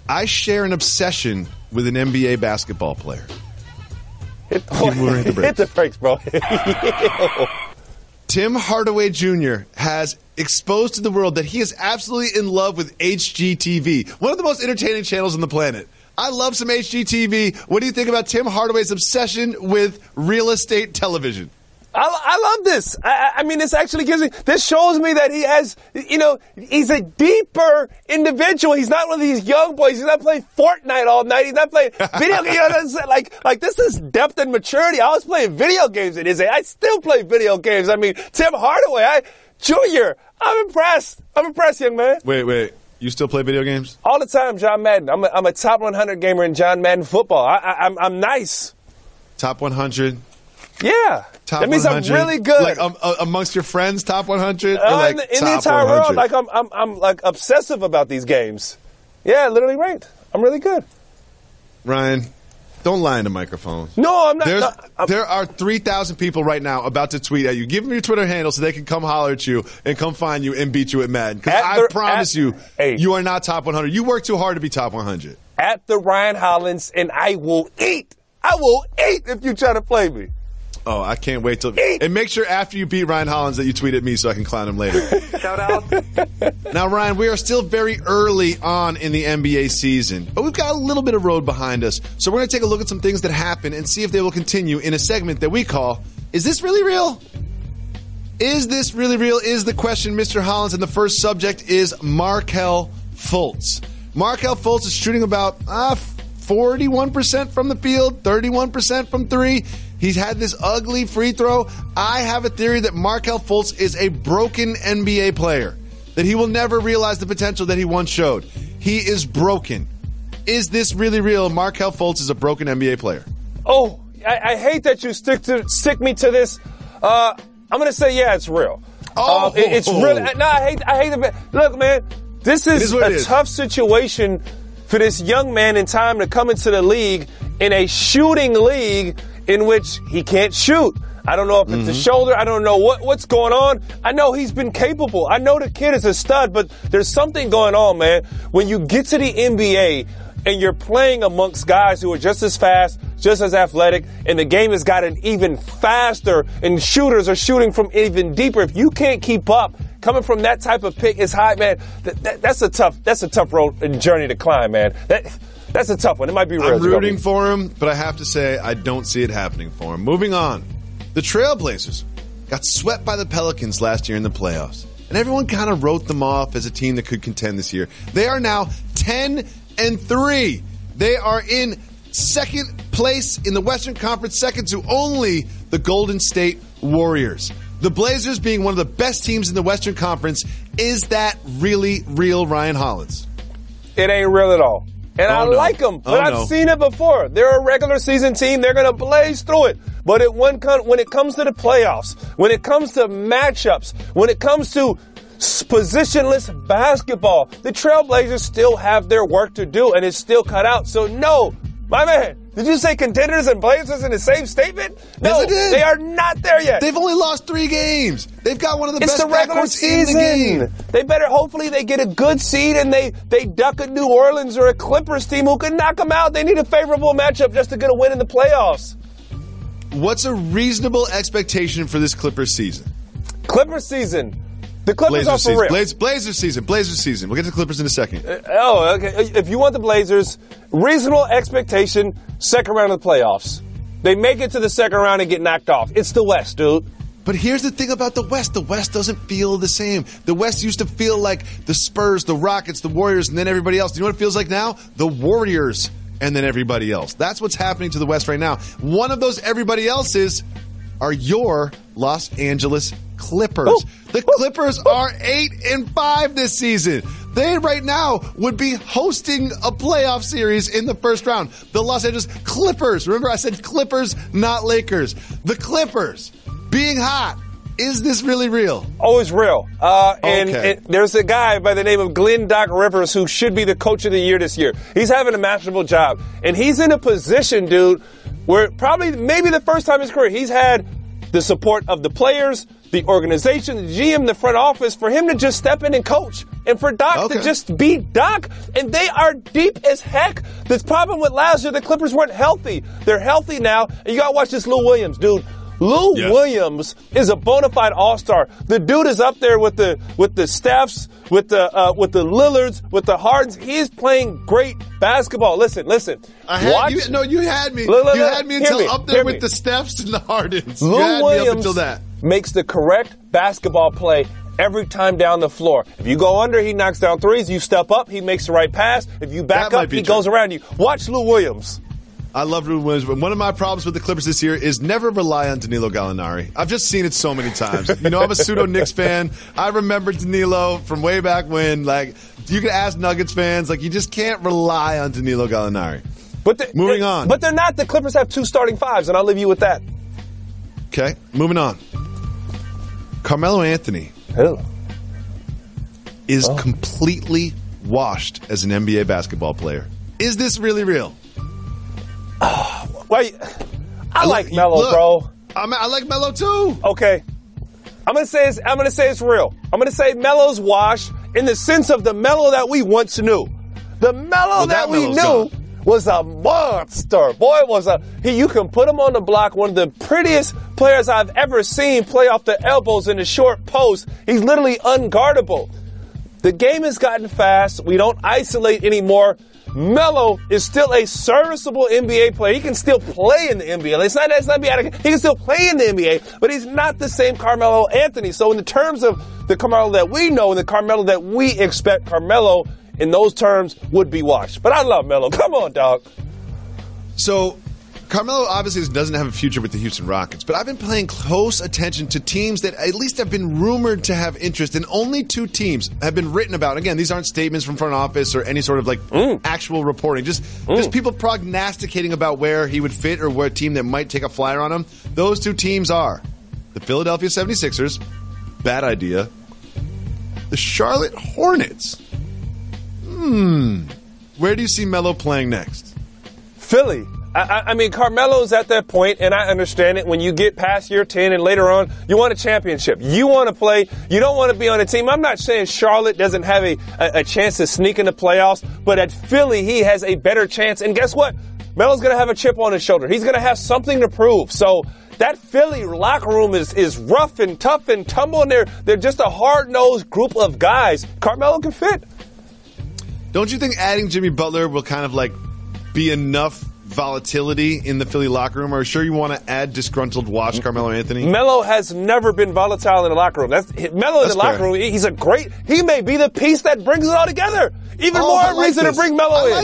I share an obsession with an NBA basketball player. Hit the brakes, bro. Tim Hardaway Jr. has exposed to the world that he is absolutely in love with HGTV, one of the most entertaining channels on the planet. I love some HGTV. What do you think about Tim Hardaway's obsession with real estate television? I love this. I mean, this actually gives me, this shows me that he has, he's a deeper individual. He's not one of these young boys. He's not playing Fortnite all night. He's not playing video games. Like this is depth and maturity. I was playing video games at his age. I still play video games. I mean, Tim Hardaway, Junior, I'm impressed. I'm impressed, young man. Wait. You still play video games? All the time, John Madden. I'm a top 100 gamer in John Madden football. I'm nice. Top 100? Yeah. That means 100? I'm really good. Like amongst your friends, top 100? In the entire world, like I'm like obsessive about these games. Yeah, literally ranked. I'm really good. Ryan, Don't lie in the microphone. No, I'm not. There are 3,000 people right now about to tweet at you. Give them your Twitter handle so they can come holler at you and come find you and beat you at Madden. Because I promise you, you are not top 100. You work too hard to be top 100. At the Ryan Hollins, and I will eat. I will eat if you try to play me. Oh, I can't wait till. And make sure after you beat Ryan Hollins that you tweet at me so I can clown him later. Shout out. Now, Ryan, we are still very early on in the NBA season, but we've got a little bit of road behind us. So we're going to take a look at some things that happen and see if they will continue in a segment that we call, Is This Really Real? Is this really real? Is the question, Mr. Hollins, and the first subject is Markelle Fultz. Markelle Fultz is shooting about 41% from the field, 31% from three. He's had this ugly free throw. I have a theory that Markelle Fultz is a broken NBA player, that he will never realize the potential that he once showed. He is broken. Is this really real? Markelle Fultz is a broken NBA player. Oh, I hate that you stick me to this. I'm going to say, yeah, it's real. It's really. No, I hate it. Look, man, this is a tough situation for this young man in time to come into the league in a shooting league in which he can't shoot. I don't know if it's the shoulder. I don't know what's going on. I know he's been capable. I know the kid is a stud, but there's something going on, man. When you get to the NBA and you're playing amongst guys who are just as fast, just as athletic, and the game has gotten even faster and shooters are shooting from even deeper. If you can't keep up, coming from that type of pick is high, man. That's a tough road and journey to climb, man. That's a tough one. It might be real. I'm rooting for him, but I have to say I don't see it happening for him. Moving on. The Trailblazers got swept by the Pelicans last year in the playoffs, and everyone kind of wrote them off as a team that could contend this year. They are now 10-3. They are in second place in the Western Conference, second to only the Golden State Warriors. The Blazers being one of the best teams in the Western Conference. Is that really real, Ryan Hollins? It ain't real at all. And I like them, but I've seen it before. They're a regular season team. They're going to blaze through it. But when it comes to the playoffs, when it comes to matchups, when it comes to positionless basketball, the Trailblazers still have their work to do, and it's still cut out. So, no, my man, did you say contenders and Blazers in the same statement? No, yes, I did. They are not there yet. They've only lost 3 games. They've got one of the best backcourts in the game. They better, hopefully, they get a good seed and they duck a New Orleans or a Clippers team who can knock them out. They need a favorable matchup just to get a win in the playoffs. What's a reasonable expectation for this Clippers season? Clippers season. The Clippers are for real. Blazers season. We'll get to the Clippers in a second. Okay. If you want the Blazers, reasonable expectation, second round of the playoffs. They make it to the second round and get knocked off. It's the West, dude. But here's the thing about the West. The West doesn't feel the same. The West used to feel like the Spurs, the Rockets, the Warriors, and then everybody else. Do you know what it feels like now? The Warriors and then everybody else. That's what's happening to the West right now. One of those everybody else's are your Los Angeles Clippers. The Clippers are 8-5 this season. They right now would be hosting a playoff series in the first round. The Los Angeles Clippers. Remember I said Clippers, not Lakers. The Clippers being hot. Is this really real? Oh, it's real. And there's a guy by the name of Glenn Doc Rivers who should be the coach of the year this year. He's having a masterful job. And he's in a position, dude, where maybe the first time in his career, he's had the support of the players, the organization, the GM, the front office, for him to just step in and coach. And for Doc to just be Doc. And they are deep as heck. The problem with last year, the Clippers weren't healthy. They're healthy now. And you got to watch this Lou Williams, dude. Lou Williams is a bona fide all-star. The dude is up there with the Stephs, with the Lillards, with the Hardens. He's playing great basketball. Listen. You had me. You had me until up there with the Stephs and the Hardens. Lou Williams makes the correct basketball play every time down the floor. If you go under, he knocks down threes. You step up, he makes the right pass. If you back up, he goes around you. Watch Lou Williams. I love Lou Williams, but one of my problems with the Clippers this year is never rely on Danilo Gallinari. I've just seen it so many times. I'm a pseudo-Knicks fan. I remember Danilo from way back when. Like, you can ask Nuggets fans. Like, you just can't rely on Danilo Gallinari. Moving on. But they're not. The Clippers have 2 starting fives, and I'll leave you with that. Okay, moving on. Carmelo Anthony is completely washed as an NBA basketball player. Is this really real? I like Melo, bro. I like Melo too. Okay. I'm gonna say it's real. I'm gonna say Melo's washed in the sense of the Melo that we once knew. The Melo that we knew was a monster. Boy, you can put him on the block, one of the prettiest players I've ever seen play off the elbows in the short post. He's literally unguardable. The game has gotten fast. We don't isolate anymore. Melo is still a serviceable NBA player. He can still play in the NBA. It's not be out of, he can still play in the NBA, but he's not the same Carmelo Anthony. So in the terms of the Carmelo that we know and the Carmelo that we expect, Carmelo in those terms would be washed. But I love Melo. Come on, dog. So Carmelo obviously doesn't have a future with the Houston Rockets, but I've been paying close attention to teams that at least have been rumored to have interest, and only 2 teams have been written about. Again, these aren't statements from front office or any sort of actual reporting, just people prognosticating about where he would fit or what team that might take a flyer on him. Those 2 teams are the Philadelphia 76ers, bad idea, the Charlotte Hornets. Where do you see Melo playing next? Philly. I mean, Carmelo's at that point, and I understand it. When you get past year 10 and later on, you want a championship. You want to play. You don't want to be on a team. I'm not saying Charlotte doesn't have a chance to sneak in the playoffs, but at Philly, he has a better chance. And guess what? Melo's going to have a chip on his shoulder. He's going to have something to prove. So that Philly locker room is rough and tough and tumble, and they're just a hard-nosed group of guys. Carmelo can fit. Don't you think adding Jimmy Butler will kind of be enough volatility in the Philly locker room? Or sure you want to add disgruntled washed Carmelo Anthony? Melo has never been volatile in the locker room. Melo in the locker room, he may be the piece that brings it all together. Even more reason to bring Melo in. I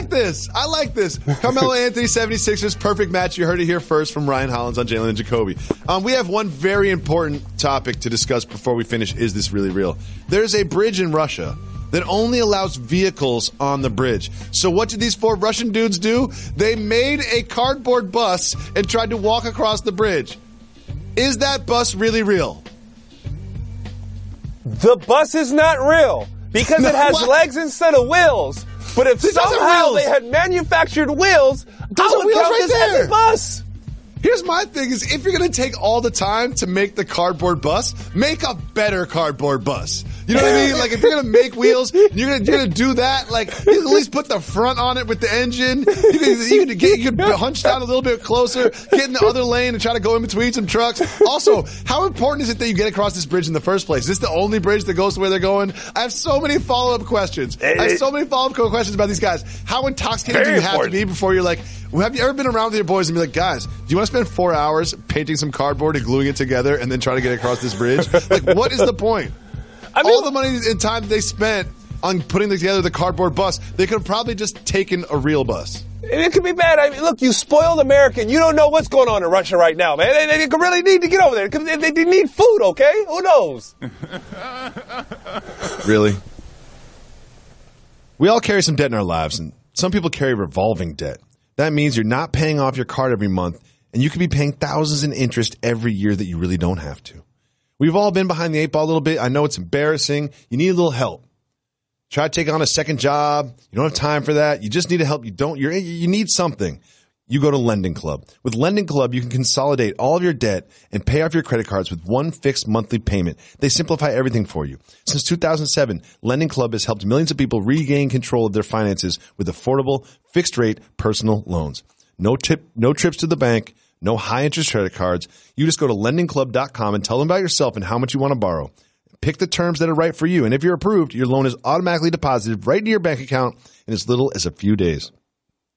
like this. Carmelo Anthony, 76ers, perfect match. You heard it here first from Ryan Hollins on Jalen and Jacoby. We have one very important topic to discuss before we finish. Is this really real? There's a bridge in Russia that only allows vehicles on the bridge. So what did these 4 Russian dudes do? They made a cardboard bus and tried to walk across the bridge. Is that bus really real? The bus is not real because it has legs instead of wheels. But if somehow they had manufactured wheels, I would count this as a bus. Here's my thing is, if you're going to take all the time to make the cardboard bus, make a better cardboard bus. You know what I mean? If you're going to make wheels, you're going to do that. You at least put the front on it with the engine. You could hunch down a little bit closer, get in the other lane and try to go in between some trucks. Also, how important is it that you get across this bridge in the first place? Is this the only bridge that goes to where they're going? I have so many follow-up questions. About these guys. How intoxicated do you have to be before you're have you ever been around with your boys and be like, guys, do you want to spend 4 hours painting some cardboard and gluing it together and then try to get across this bridge? What is the point? All the money and time they spent on putting together the cardboard bus, they could have probably just taken a real bus. It could be bad. Look, you spoiled American. You don't know what's going on in Russia right now, man. They really need to get over there. They need food, okay? Who knows? Really? We all carry some debt in our lives, and some people carry revolving debt. That means you're not paying off your card every month, and you could be paying thousands in interest every year that you really don't have to. We've all been behind the 8 ball a little bit. I know it's embarrassing. You need a little help. Try to take on a second job. You don't have time for that. You just need help. You need something. You go to Lending Club. With Lending Club, you can consolidate all of your debt and pay off your credit cards with one fixed monthly payment. They simplify everything for you. Since 2007, Lending Club has helped millions of people regain control of their finances with affordable, fixed-rate personal loans. No trips to the bank, no high-interest credit cards. You just go to lendingclub.com and tell them about yourself and how much you want to borrow. Pick the terms that are right for you, and if you're approved, your loan is automatically deposited right into your bank account in as little as a few days.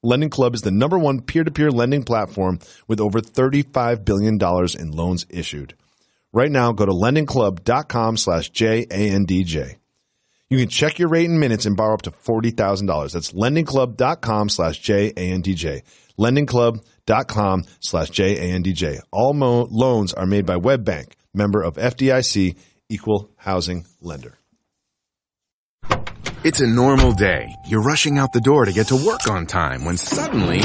Lending Club is the #1 peer-to-peer lending platform with over $35 billion in loans issued. Right now, go to lendingclub.com/JANDJ. You can check your rate in minutes and borrow up to $40,000. That's lendingclub.com/JANDJ. lendingclub.com/JANDJ. All loans are made by WebBank, member of FDIC, equal housing lender. It's a normal day. You're rushing out the door to get to work on time when suddenly,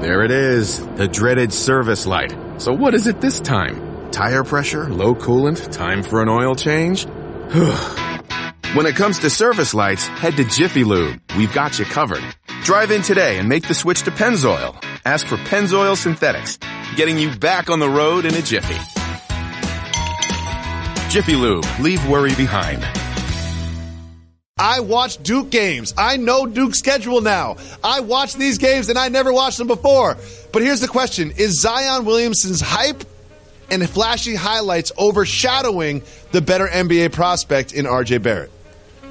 there it is, the dreaded service light. So what is it this time? Tire pressure, low coolant, time for an oil change? When it comes to service lights, head to Jiffy Lube. We've got you covered. Drive in today and make the switch to Pennzoil. Ask for Pennzoil Synthetics, getting you back on the road in a jiffy. Jiffy Lube, leave worry behind. I watch Duke games. I know Duke's schedule now. I watch these games and I never watched them before. But here's the question. Is Zion Williamson's hype and flashy highlights overshadowing the better NBA prospect in R.J. Barrett?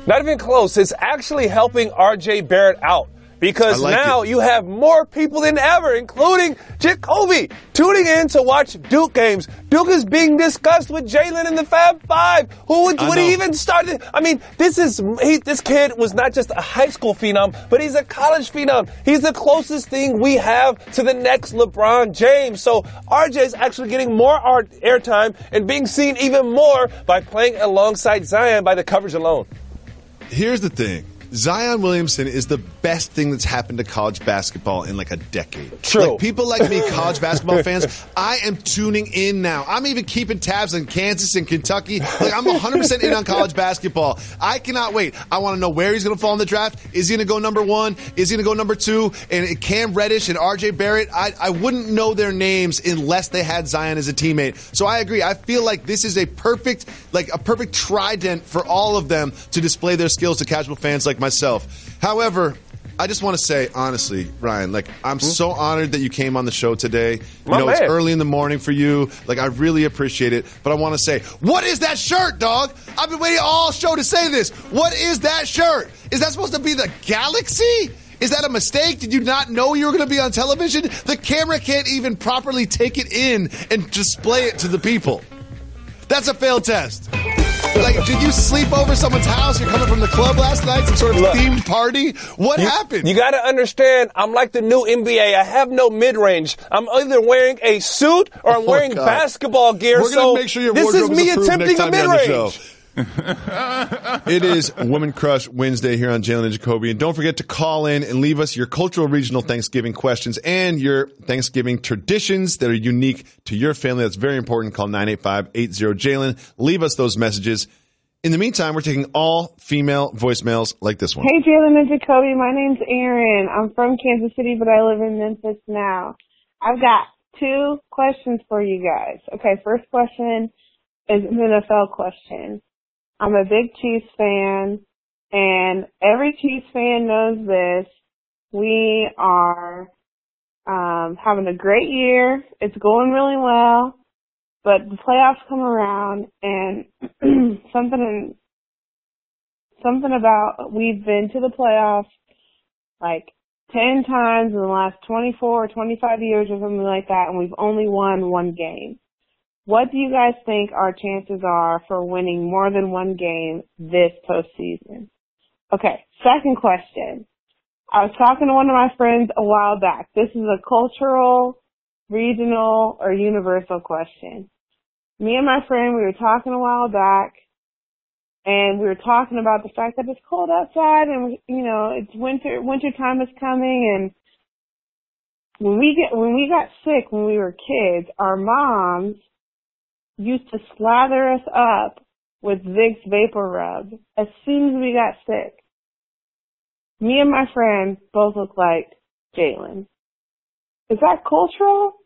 Not even close. It's actually helping R.J. Barrett out. Because now you have more people than ever, including Jacoby, tuning in to watch Duke games. Duke is being discussed with Jalen and the Fab Five. Who would he even start? I mean, this kid was not just a high school phenom, but he's a college phenom. He's the closest thing we have to the next LeBron James. So RJ is actually getting more airtime and being seen even more by playing alongside Zion by the coverage alone. Here's the thing. Zion Williamson is the best thing that's happened to college basketball in like a decade. True. Like people like me, college basketball fans, I am tuning in now. I'm even keeping tabs on Kansas and Kentucky. Like I'm 100% in on college basketball. I cannot wait. I want to know where he's going to fall in the draft. Is he going to go number 1? Is he going to go number 2? And Cam Reddish and RJ Barrett, I wouldn't know their names unless they had Zion as a teammate. So I agree. I feel like this is a perfect trident for all of them to display their skills to casual fans like myself. However, I just want to say, honestly, Ryan, like, I'm so honored that you came on the show today. It's early in the morning for you. Like, I really appreciate it. But I want to say, what is that shirt, dog? I've been waiting all show to say this. What is that shirt? Is that supposed to be the Galaxy? Is that a mistake? Did you not know you were going to be on television? The camera can't even properly take it in and display it to the people. That's a failed test. Like, did you sleep over someone's house? You're coming from the club last night, some sort of themed party? What happened? You got to understand, I'm like the new NBA. I have no mid-range. I'm either wearing a suit or I'm wearing basketball gear. We're going to make sure your wardrobe is approved next time you're on the show. It is Woman Crush Wednesday here on Jalen and Jacoby. And don't forget to call in and leave us your cultural regional Thanksgiving questions and your Thanksgiving traditions that are unique to your family. That's very important. Call 985-80-JALEN. Leave us those messages. In the meantime, we're taking all female voicemails like this one. Hey, Jalen and Jacoby. My name's Erin. I'm from Kansas City, but I live in Memphis now. I've got 2 questions for you guys. Okay, first question is an NFL question. I'm a big Chiefs fan, and every Chiefs fan knows this. We are having a great year. It's going really well, but the playoffs come around, and something about we've been to the playoffs like 10 times in the last 24 or 25 years or something like that, and we've only won 1 game. What do you guys think our chances are for winning more than 1 game this postseason? Okay, second question. I was talking to one of my friends a while back. This is a cultural, regional, or universal question. Me and my friend, we were talking a while back, and we were talking about the fact that it's cold outside and, it's winter time is coming, and when we got sick when we were kids, our moms used to slather us up with Vicks Vapor Rub as soon as we got sick. Me and my friend both look like Jalen. Is that cultural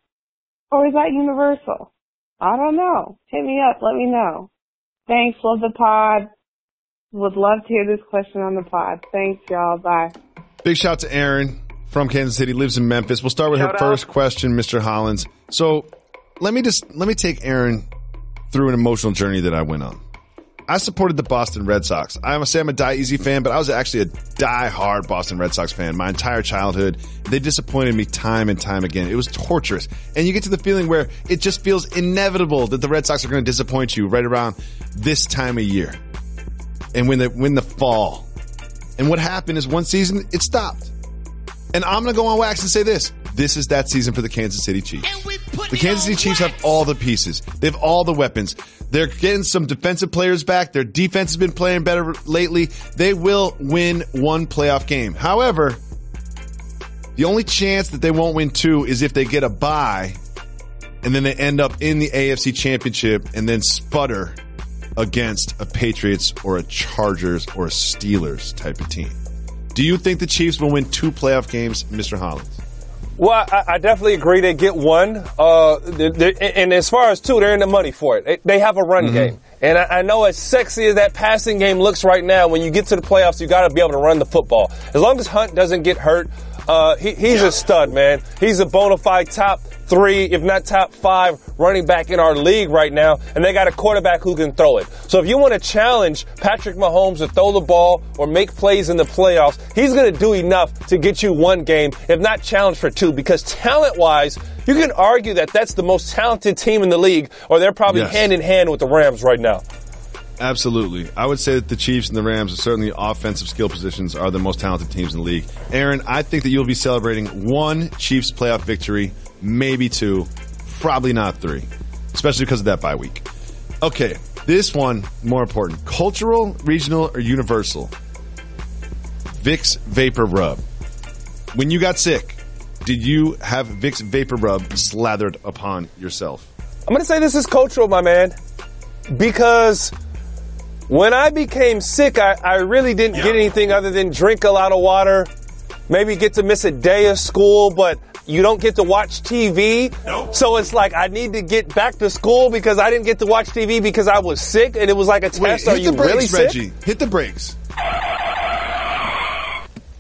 or is that universal? I don't know. Hit me up. Let me know. Thanks. Love the pod. Would love to hear this question on the pod. Thanks, y'all. Bye. Big shout to Erin from Kansas City, lives in Memphis. We'll start with her first question, Mr. Hollins. So let me take Erin through an emotional journey that I went on. I supported the Boston Red Sox. I'm a die-easy fan, but I was actually a die-hard Boston Red Sox fan my entire childhood. They disappointed me time and time again. It was torturous. And you get to the feeling where it just feels inevitable that the Red Sox are going to disappoint you right around this time of year. And when the fall. And what happened is one season, it stopped. And I'm going to go on wax and say this. This is that season for the Kansas City Chiefs. The Kansas City Chiefs have all the pieces. They have all the weapons. They're getting some defensive players back. Their defense has been playing better lately. They will win 1 playoff game. However, the only chance that they won't win 2 is if they get a bye and then they end up in the AFC Championship and then sputter against a Patriots or a Chargers or a Steelers type of team. Do you think the Chiefs will win 2 playoff games, Mr. Hollins? Well, I definitely agree they get one. And as far as two, they're in the money for it. They have a run game. And I know as sexy as that passing game looks right now, when you get to the playoffs, you got to be able to run the football. As long as Hunt doesn't get hurt, he's a stud, man. He's a bona fide top 3, if not top 5 running back in our league right now, and they got a quarterback who can throw it. So if you want to challenge Patrick Mahomes to throw the ball or make plays in the playoffs, he's going to do enough to get you one game, if not challenge for 2, because talent-wise, you can argue that that's the most talented team in the league, or they're probably hand in hand with the Rams right now. Absolutely. I would say that the Chiefs and the Rams, are certainly offensive skill positions, are the most talented teams in the league. Aaron, I think that you'll be celebrating 1 Chiefs playoff victory, maybe 2, probably not 3, especially because of that bye week. Okay, this one, more important. Cultural, regional, or universal? Vicks Vapor Rub. When you got sick, did you have Vicks Vapor Rub slathered upon yourself? I'm going to say this is cultural, my man, because when I became sick, I really didn't get anything other than drink a lot of water, maybe get to miss a day of school, but you don't get to watch TV. Nope. So it's like I need to get back to school because I didn't get to watch TV because I was sick, and it was like a test. Are you really sick? Reggie, hit the brakes.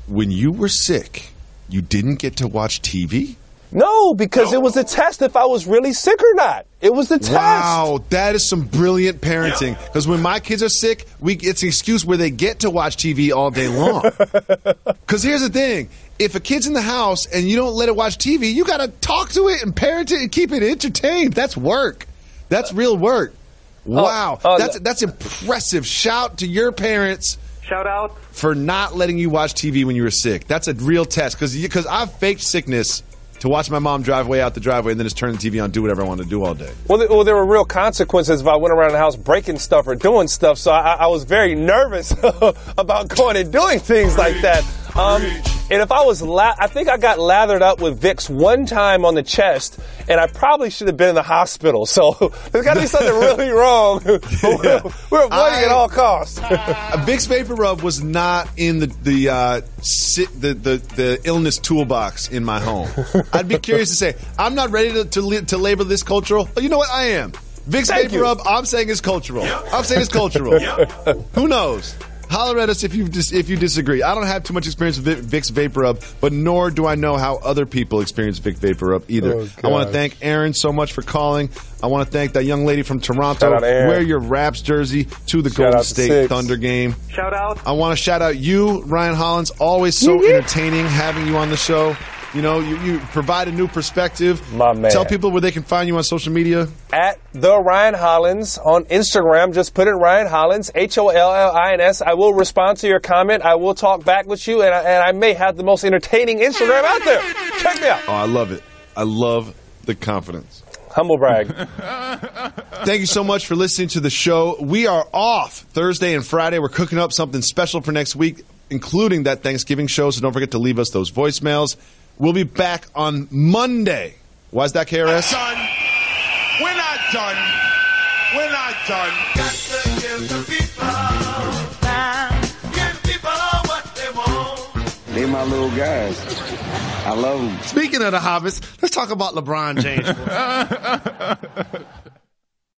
When you were sick, you didn't get to watch TV? No, because it was a test if I was really sick or not. It was the test. Wow, that is some brilliant parenting. Because when my kids are sick, it's an excuse where they get to watch TV all day long. Because here's the thing. If a kid's in the house and you don't let it watch TV, you got to talk to it and parent it and keep it entertained. That's work. That's real work. Wow. That's impressive. Shout to your parents. Shout out. For not letting you watch TV when you were sick. That's a real test. Because I've faked sickness to watch my mom drive way out the driveway and then just turn the TV on, do whatever I want to do all day. Well, there were real consequences if I went around the house breaking stuff or doing stuff, so I was very nervous about going and doing things like that. And if I was, I think I got lathered up with Vicks one time on the chest, and I probably should have been in the hospital. So there's got to be something really wrong. We're avoiding it at all costs. Vicks Vapor Rub was not in the illness toolbox in my home. I'd be curious to say, I'm not ready to label this cultural. You know what? I am. Vicks Vapor Rub, I'm saying it's cultural. I'm saying it's cultural. Who knows? Holler at us if you disagree. I don't have too much experience with Vicks Vapor Rub, but nor do I know how other people experience Vicks Vapor Rub either. I want to thank Aaron so much for calling. I want to thank that young lady from Toronto. Wear your Raps jersey to the Golden State Thunder game. Shout out. I want to shout out you, Ryan Hollins. Always so entertaining having you on the show. You know, you provide a new perspective. My man. Tell people where they can find you on social media. At the Ryan Hollins on Instagram. Just put in Ryan Hollins, HOLLINS. I will respond to your comment. I will talk back with you, and I may have the most entertaining Instagram out there. Check me out. Oh, I love it. I love the confidence. Humble brag. Thank you so much for listening to the show. We are off Thursday and Friday. We're cooking up something special for next week, including that Thanksgiving show, so don't forget to leave us those voicemails. We'll be back on Monday. Why is that, KRS? We're not done. We're not done. Got to give the people time. Give people what they want. They my little guys. I love them. Speaking of the Hobbits, let's talk about LeBron James.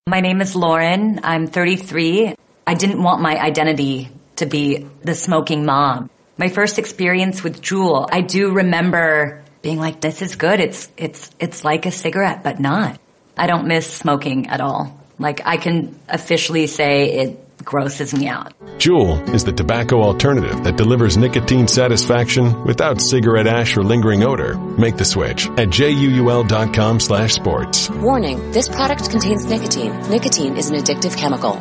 My name is Lauren. I'm 33. I didn't want my identity to be the smoking mom. My first experience with Juul, I do remember being like, this is good. It's like a cigarette, but not. I don't miss smoking at all. Like, I can officially say it grosses me out. Juul is the tobacco alternative that delivers nicotine satisfaction without cigarette ash or lingering odor. Make the switch at JUUL.com/sports. Warning, this product contains nicotine. Nicotine is an addictive chemical.